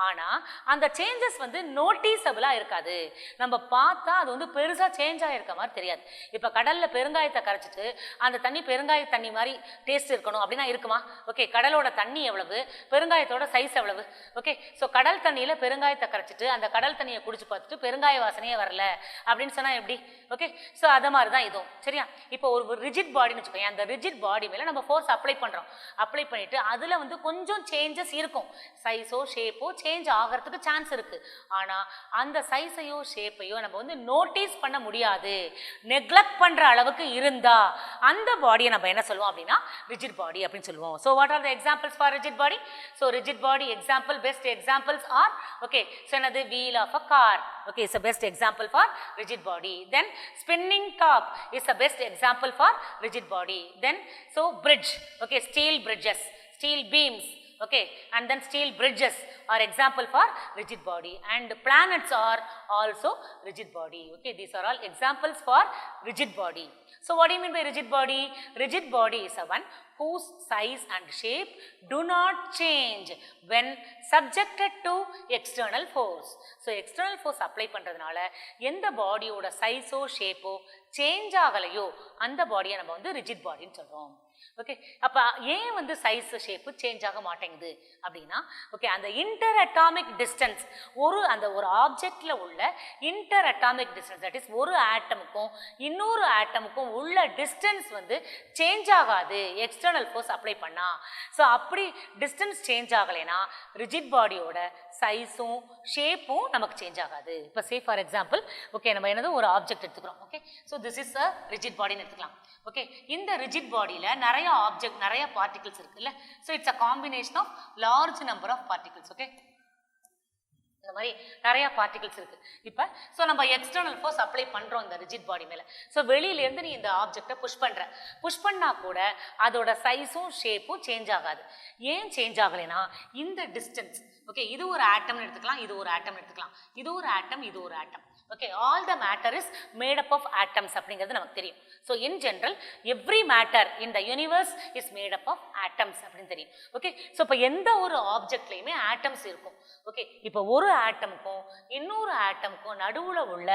ஆனால் அந்த சேஞ்சஸ் வந்து நோட்டீஸபிளாக இருக்காது. நம்ம பார்த்தா அது வந்து பெருசாக சேஞ்ச் ஆகிருக்க மாதிரி தெரியாது. இப்போ கடலில் பெருங்காயத்தை கரைச்சிட்டு அந்த தண்ணி பெருங்காய தண்ணி மாதிரி டேஸ்ட் இருக்கணும் அப்படின்னா இருக்குமா? ஓகே, கடலோட தண்ணி எவ்வளவு, பெருங்காயத்தோட சைஸ் எவ்வளவு? ஓகே, ஸோ கடல் தண்ணியில் பெருங்காயத்தை கரைச்சிட்டு அந்த கடல் தண்ணியை குடிச்சு பார்த்துட்டு பெருங்காய வாசனையே வரல அப்படின்னு சொன்னால் எப்படி? ஓகே, ஸோ அதை மாதிரி தான் இதுவும். சரியா? இப்போ ஒரு ரிஜிட் பாடின்னு வச்சுக்கோங்க, அந்த ரிஜிட் பாடி மேலே நம்ம ஃபோர்ஸ் அப்ளை பண்ணிட்டு அதில் வந்து கொஞ்சம் சேஞ்சஸ் இருக்கும். சைஸோ ஷேப்போ சேஞ்ச் ஆகிறதுக்கு சான்ஸ் இருக்கு. ஆனா அந்த சைஸையோ ஷேப்பையோ நம்ம வந்து நோட்டீஸ் பண்ண முடியாது. நெக்லெக்ட் பண்ற அளவுக்கு இருந்தா அந்த பாடியை நம்ம என்ன சொல்லுவோம் அப்படின்னா ரிஜிட் பாடி அப்படின்னு சொல்லுவோம். So what are the examples for rigid body? So rigid body example, best examples are okay, so another wheel of a car. Okay, it's a best example for rigid body. Then spinning top is the best example for rigid body. Then so bridge, okay, steel bridges, steel beams. Okay, and then steel bridges are example for rigid body, and planets are also rigid body. Okay, these are all examples for rigid body. So what do you mean by rigid body? Rigid body is a one whose size and shape do not change when subjected to external force. So external force apply பண்றதுனால எந்த பாடியோட சைஸோ ஷேப்போ change ஆகலையோ அந்த பாடியை நம்ம வந்து rigid பாடின்னு சொல்றோம். Okay, அப்போ ஏன் வந்து சைஸ் ஷேப்பு சேஞ்ச் ஆக மாட்டேங்குது அப்படின்னா ஓகே அந்த இன்டர் அட்டாமிக் டிஸ்டன்ஸ் ஒரு ஆப்ஜெக்டில் உள்ள inter atomic distance, that is ஒரு ஆட்டமுக்கும் இன்னொரு ஆட்டமுக்கும் உள்ள டிஸ்டன்ஸ் வந்து சேஞ்ச் ஆகாது எக்ஸ்டர்னல் ஃபோர்ஸ் அப்ளை பண்ணா. ஸோ அப்படி டிஸ்டன்ஸ் சேஞ்ச் ஆகலைன்னா ரிஜிட் பாடியோட சைஸும் ஷேப்பும் நமக்கு சேஞ்ச் ஆகாது. இப்போ சே ஃபார் எக்ஸாம்பிள் ஓகே நம்ம என்னது ஒரு ஆப்ஜெக்ட் எடுத்துக்கிறோம். Okay so this is a rigid பாடின்னு எடுத்துக்கலாம். ஓகே இந்த ரிஜிட் பாடியில் நிறைய ஆப்ஜெக்ட் நிறைய பார்ட்டிகல்ஸ் இருக்குல்ல. So it's a combination of large number of particles. Okay இந்த மாதிரி நிறைய பார்ட்டிகல்ஸ் இருக்கு. இப்போ ஸோ நம்ம எக்ஸ்டர்னல் ஃபோர்ஸ் அப்ளை பண்ணுறோம் இந்த ரிஜிட் பாடி மேலே. ஸோ வெளியிலேருந்து நீ இந்த ஆப்ஜெக்டை புஷ் பண்ணால் கூட அதோட சைஸும் ஷேப்பும் சேஞ்ச் ஆகாது. ஏன் சேஞ்ச் ஆகலைன்னா இந்த டிஸ்டன்ஸ். ஓகே இது ஒரு ஆட்டம்னு எடுத்துக்கலாம், இது ஒரு ஆட்டம் எடுத்துக்கலாம், இது ஒரு ஆட்டம், இது ஒரு atom. Okay all the matter is made up of atoms அப்படிங்கிறது நமக்கு தெரியும். So in general every matter in the universe is made up of atoms அப்படின்னு தெரியும். ஓகே ஸோ இப்போ எந்த ஒரு ஆப்ஜெக்ட்லையுமே ஆட்டம்ஸ் இருக்கும். ஓகே இப்போ ஒரு ஆட்டமுக்கும் இன்னொரு ஆட்டமுக்கும் நடுவில் உள்ள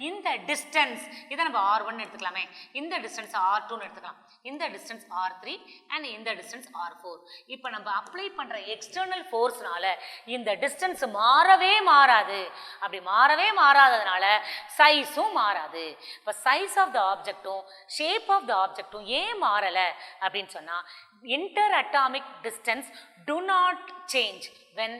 இந்த டிஸ்டன்ஸ் இதை நம்ம R1 எடுத்துக்கலாமே, இந்த டிஸ்டன்ஸ் R2ன்னு எடுத்துக்கலாம், இந்த டிஸ்டன்ஸ் R3 அண்ட் இந்த டிஸ்டன்ஸ் R4. இப்போ நம்ம அப்ளை பண்ணுற எக்ஸ்டர்னல் ஃபோர்ஸ்னால இந்த டிஸ்டன்ஸ் மாறவே மாறாது. அப்படி மாறவே மாறாததுனால சைஸும் மாறாது. இப்போ சைஸ் ஆஃப் த ஆப்ஜெக்டும் ஷேப் ஆஃப் த ஆப்ஜெக்டும் ஏன் மாறலை அப்படின்னு சொன்னால் interatomic distance do not change when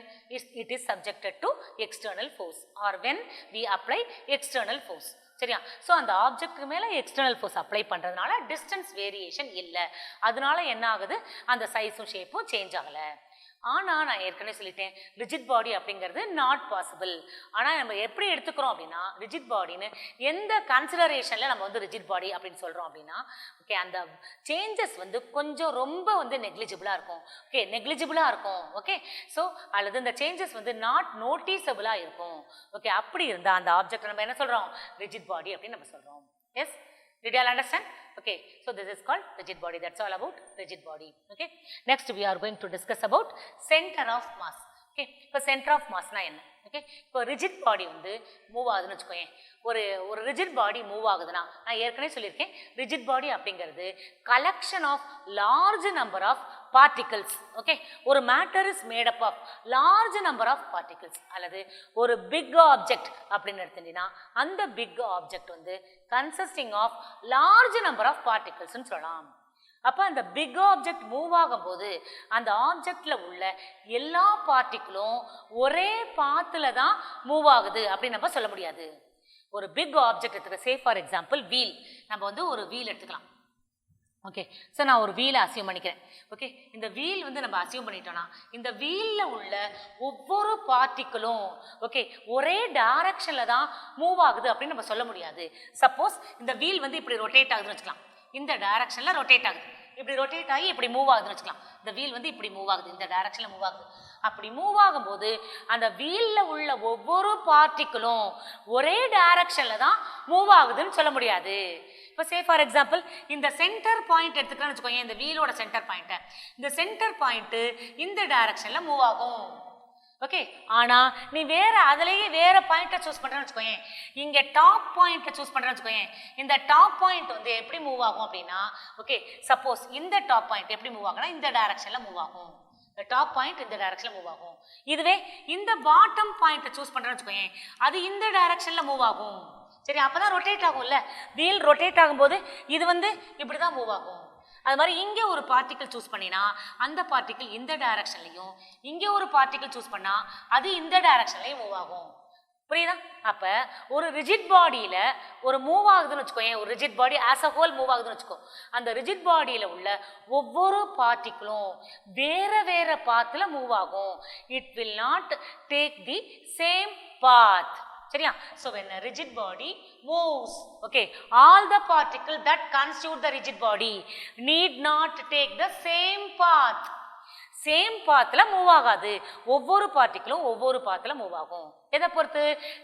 it is subjected to external force or when we apply external force. சரியா? ஸோ அந்த ஆப்ஜெக்ட்டுக்கு மேலே எக்ஸ்டர்னல் ஃபோர்ஸ் அப்ளை பண்ணுறதுனால டிஸ்டன்ஸ் வேரியேஷன் இல்லை. அதனால என்ன ஆகுது, அந்த சைஸும் ஷேப்பும் சேஞ்ச் ஆகலை. ஆனால் நான் ஏற்கனவே சொல்லிட்டேன் ரிஜிட் பாடி அப்படிங்கிறது நாட் பாசிபிள். ஆனால் நம்ம எப்படி எடுத்துக்கிறோம் அப்படின்னா ரிஜிட் பாடின்னு எந்த கன்சிடரேஷனில் நம்ம வந்து ரிஜிட் பாடி அப்படின்னு சொல்கிறோம் அப்படின்னா ஓகே அந்த சேஞ்சஸ் வந்து கொஞ்சம் ரொம்ப வந்து நெக்லிஜிபிளாக இருக்கும். ஓகே நெக்லிஜிபிளாக இருக்கும். ஓகே ஸோ அல்லது இந்த சேஞ்சஸ் வந்து நாட் நோட்டீஸபிளாக இருக்கும். ஓகே அப்படி இருந்தால் அந்த ஆப்ஜெக்ட் நம்ம என்ன சொல்கிறோம், ரிஜிட் பாடி அப்படின்னு நம்ம சொல்கிறோம். Yes did you all understand? Okay so this is called rigid body. That's all about rigid body. Okay next we are going to discuss about center of mass. Okay இப்போ center of mass na enna. Okay இப்போ rigid body வந்து move ஆகுதுன்னு வச்சுக்கோங்க. ஒரு rigid body move ஆகுதுன்னா நான் ஏற்கனவே சொல்லியிருக்கேன் ரிஜிட் பாடி அப்படிங்கிறது collection of large number of particles. Okay ஒரு matter is made up of large number of particles. அல்லது ஒரு பிக் ஆப்ஜெக்ட் அப்படின்னு எடுத்துட்டீங்கன்னா அந்த பிக் ஆப்ஜெக்ட் வந்து consisting of large number of பார்ட்டிகல்ஸ்ன்னு சொல்லலாம். அப்போ அந்த பிக் ஆப்ஜெக்ட் மூவ் ஆகும்போது அந்த ஆப்ஜெக்டில் உள்ள எல்லா பார்ட்டிகளும் ஒரே பாத்தில் தான் மூவ் ஆகுது அப்படின்னு நம்ம சொல்ல முடியாது. ஒரு பிக் ஆப்ஜெக்ட் எடுத்துக்க சே ஃபார் எக்ஸாம்பிள் வீல். நம்ம வந்து ஒரு வீல் எடுத்துக்கலாம். ஓகே ஸோ நான் ஒரு வீலை அசியூம் பண்ணிக்கிறேன். ஓகே இந்த வீல் வந்து நம்ம அசியூம் பண்ணிட்டோம்னா இந்த வீலில் உள்ள ஒவ்வொரு பார்ட்டிகளும் ஓகே ஒரே டைரக்ஷனில் தான் மூவ் ஆகுது அப்படின்னு நம்ம சொல்ல முடியாது. சப்போஸ் இந்த வீல் வந்து இப்படி ரொட்டேட் ஆகுதுன்னு வச்சுக்கலாம், இந்த டைரக்ஷனில் ரொட்டேட் ஆகுது, இப்படி ரொட்டேட் ஆகி இப்படி மூவ் ஆகுதுன்னு வச்சுக்கலாம். இந்த வீல் வந்து இப்படி மூவ் ஆகுது, இந்த டைரக்ஷனில் மூவ் ஆகுது. அப்படி மூவ் ஆகும்போது அந்த வீலில் உள்ள ஒவ்வொரு பார்ட்டிகளும் ஒரே டைரக்ஷனில் தான் மூவ் ஆகுதுன்னு சொல்ல முடியாது. இப்போ சே ஃபார் எக்ஸாம்பிள் இந்த சென்டர் பாயிண்ட் எடுத்துக்கிறேன்னு வச்சுக்கோங்க, இந்த வீலோட சென்டர் பாயிண்ட்டை, இந்த சென்டர் பாயிண்ட்டு இந்த டைரக்ஷனில் மூவ் ஆகும். ஓகே ஆனால் நீ அதுலேயே வேற பாயிண்ட்டை சூஸ் பண்ணுறேன்னு வச்சுக்கோங்க, இங்கே டாப் பாயிண்ட்டை சூஸ் பண்ணுறேன்னு வச்சுக்கோங்க, இந்த டாப் பாயிண்ட் வந்து எப்படி மூவ் ஆகும் அப்படின்னா ஓகே சப்போஸ் இந்த டாப் பாயிண்ட் எப்படி மூவ் ஆகும்னா இந்த டைரக்ஷனில் மூவ் ஆகும். இந்த டாப் பாயிண்ட் இந்த டைரக்ஷனில் மூவ் ஆகும். இதுவே இந்த பாட்டம் பாயிண்ட்டை சூஸ் பண்ணுறேன்னு வச்சுக்கோங்க, அது இந்த டைரக்ஷனில் மூவ் ஆகும். சரி அப்போ தான் ரொட்டேட் ஆகும்ல, வீல் ரொட்டேட் ஆகும்போது இது வந்து இப்படி தான் மூவ் ஆகும். அது மாதிரி இங்கே ஒரு பார்ட்டிக்கல் சூஸ் பண்ணினா அந்த பார்ட்டிக்கல் இந்த டைரக்ஷன்லையும், இங்கே ஒரு பார்ட்டிக்கல் சூஸ் பண்ணால் அது இந்த டைரக்ஷன்லையும் மூவ் ஆகும். புரியுதா? அப்போ ஒரு ரிஜிட் பாடியில் ஒரு மூவ் ஆகுதுன்னு வச்சுக்கோங்க, ஒரு rigid body as a whole move ஆகுதுன்னு வச்சுக்கோ, அந்த ரிஜிட் பாடியில் உள்ள ஒவ்வொரு பார்ட்டிக்கிளும் வேற வேற பாத்தில் மூவ் ஆகும். It will not take the same path. சரியா? So when a rigid body moves, okay, all the particles that constitute the rigid body need not take the same path. Same பாத்தில் move ஆகாது, ஒவ்வொரு பார்ட்டிகளும் ஒவ்வொரு பாத்தில் move ஆகும். எதை பொறுத்து?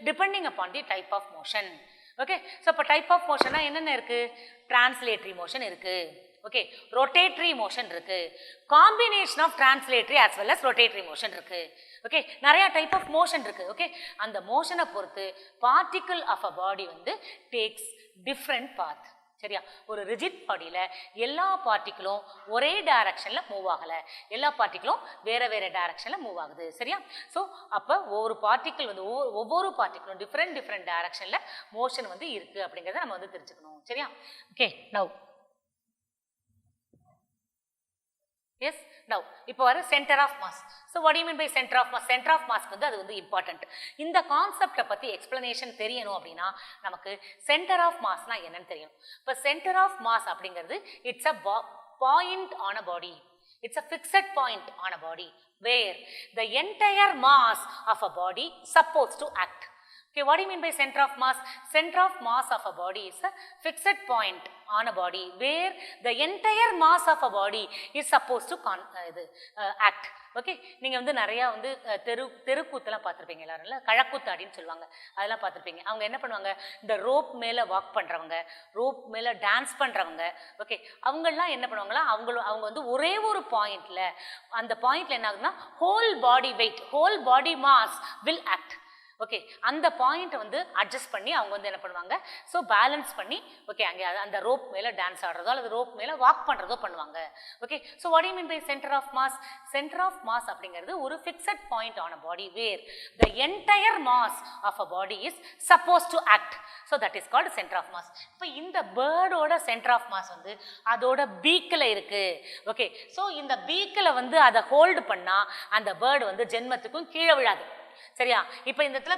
Depending upon the type of motion. Okay so இப்போ டைப் ஆஃப் மோஷனா என்னென்ன இருக்குது? டிரான்ஸ்லேட்டரி மோஷன் இருக்குது, ஓகே ரொட்டேட்டரி மோஷன் இருக்குது, combination of translatory as well as rotatory motion இருக்குது. ஓகே நிறையா டைப் ஆஃப் மோஷன் இருக்குது. ஓகே அந்த மோஷனை பொறுத்து பார்ட்டிக்கிள் ஆஃப் அ பாடி வந்து டேக்ஸ் டிஃப்ரெண்ட் பாத். சரியா? ஒரு ரிஜிட் பாடியில் எல்லா பார்ட்டிகளும் ஒரே டைரக்ஷனில் மூவ் ஆகலை, எல்லா பார்ட்டிகளும் வேறு வேறு டைரக்ஷனில் மூவ் ஆகுது. சரியா? ஸோ அப்போ ஒவ்வொரு பார்ட்டிக்கிள் வந்து ஒவ்வொரு பார்ட்டிகளும் டிஃப்ரெண்ட் டைரக்ஷனில் மோஷன் வந்து இருக்குது அப்படிங்கிறத நம்ம வந்து தெரிஞ்சுக்கணும். சரியா? ஓகே நவ் எஸ் Now, இப்போ வர center of mass. So, what do you mean by center of mass? Center of mass வந்து அது வந்து important. இந்த கான்செப்டை பற்றி எக்ஸ்பிளனேஷன் தெரியணும் அப்படின்னா நமக்கு center of massனா என்னன்னு தெரியும். இப்போ center of mass அப்படிங்கிறது it's a point on a body. It's a fixed point on a body where the entire mass of a body supposed to act. Okay, what do you mean by center of mass? Center of mass of a body is a fixed point on a body where the entire mass of a body is supposed to act. Okay, நீங்கள் வந்து நிறையா வந்து தெருக்கூத்தெல்லாம் பார்த்துருப்பீங்க எல்லாரும் இல்லை, கழக்கூத்தாடின்னு சொல்லுவாங்க, அதெல்லாம் பார்த்துருப்பீங்க. அவங்க என்ன பண்ணுவாங்க, இந்த ரோப் மேலே வாக் பண்ணுறவங்க, ரோப் மேலே டான்ஸ் பண்ணுறவங்க, ஓகே, அவங்கெல்லாம் என்ன பண்ணுவாங்களா, அவங்க வந்து ஒரே ஒரு பாயிண்டில், அந்த பாயிண்டில் என்ன ஆகுதுன்னா whole body weight, whole body mass will act. Okay, அந்த பாயிண்ட்டை வந்து அட்ஜஸ்ட் பண்ணி அவங்க வந்து என்ன பண்ணுவாங்க, ஸோ பேலன்ஸ் பண்ணி ஓகே அங்கே அந்த ரோப் மேலே டான்ஸ் ஆடுறதோ அல்லது ரோப் மேலே வாக் பண்ணுறதோ பண்ணுவாங்க. Okay, so what you mean by centre of mass? Centre of mass அப்படிங்கிறது ஒரு fixed point on a body where the entire mass of a body is supposed to act. So that is called centre of mass. இப்போ இந்த பேர்டோட centre of mass வந்து அதோட பீக்கில் இருக்குது. Okay, so இந்த பீக்கில் வந்து அதை ஹோல்டு பண்ணால் அந்த பேர்டு வந்து ஜென்மத்துக்கும் கீழே விழாது. சரியா? இப்போ இந்த இடத்துல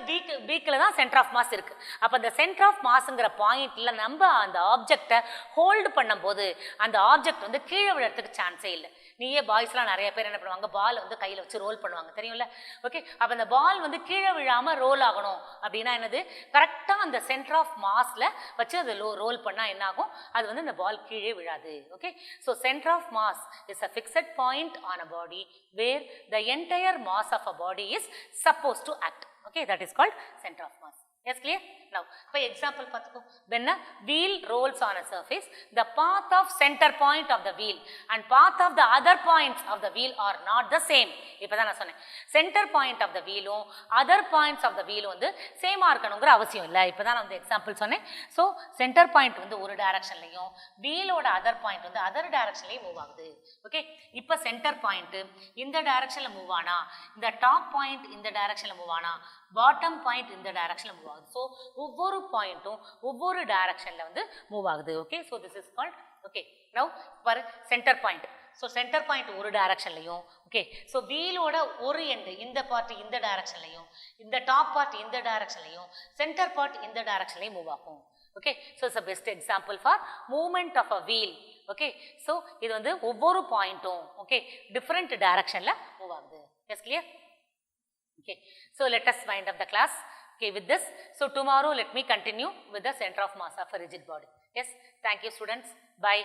பீக்கில் தான் சென்டர் ஆஃப் மாஸ் இருக்குது. அப்போ அந்த சென்டர் ஆஃப் மாஸுங்கிற பாயிண்ட்ல நம்ம அந்த ஆப்ஜெக்டை ஹோல்டு பண்ணும்போது அந்த ஆப்ஜெக்ட் வந்து கீழே விழறதுக்கு சான்ஸே இல்லை. நீயே பாய்ஸ்லாம் நிறைய பேர் என்ன பண்ணுவாங்க, பால் வந்து கையில் வச்சு ரோல் பண்ணுவாங்க, தெரியும்ல? ஓகே, அப்போ அந்த பால் வந்து கீழே விழாமல் ரோல் ஆகணும் அப்படின்னா என்னது, கரெக்டாக அந்த சென்டர் ஆஃப் மாஸில் வச்சு அது ரோல் பண்ணால் என்ன ஆகும், அது வந்து அந்த பால் கீழே விழாது. Okay, so centre of mass is a fixed point on a body where the entire mass of a body is supposed to act. Okay, that is called center of mass. Yes, clear? Now, by example, when a wheel rolls on a surface, the path of center point of the wheel and path of the other points of the wheel are not the same. இப்பதான் நான் சொன்னேன், center point of the wheel other points of the wheel வந்து சேமா இருக்கணுங்கிற அவசியம் இல்லை. இப்பதான் நான் வந்து எக்ஸாம்பிள் சொன்னேன். ஸோ சென்டர் பாயிண்ட் வந்து ஒரு டைரக்ஷன்லையும் வீலோட அதர் பாயிண்ட் வந்து அதர் டைரக்ஷன்லையும் மூவ் ஆகுது. ஓகே, இப்போ சென்டர் பாயிண்ட் இந்த டைரக்ஷன்ல மூவ் ஆனா, இந்த டாப் பாயிண்ட் இந்த டைரக்ஷன்ல மூவ் ஆனா, பாட்டம் பாயிண்ட் இந்த டைரக்ஷன்ல மூவ் ஆகுது. ஸோ ஒவ்வொரு பாயிண்ட்டும் ஒவ்வொரு டைரக்ஷன்ல வந்து மூவ் ஆகுது. Okay, so this is called okay. Now பாரு centre point. So centre point ஒரு டைரக்ஷன்லையும், ஓகே, ஸோ வீலோட ஒரு எண்டு இந்த பார்ட் இந்த டைரக்ஷன்லையும், இந்த டாப் பார்ட் இந்த டைரக்ஷன்லையும், சென்டர் பார்ட் இந்த டைரக்ஷன்லையும் மூவ் ஆகும். Okay, so it's a best example for movement of a wheel. Okay, so இது வந்து ஒவ்வொரு பாயிண்ட்டும் ஓகே டிஃப்ரெண்ட் டைரக்ஷன்ல மூவ் ஆகுது. Yes clear? Okay, so let us wind up the class. Okay, with this, so tomorrow let me continue with the center of mass of a rigid body. Yes, thank you students. Bye.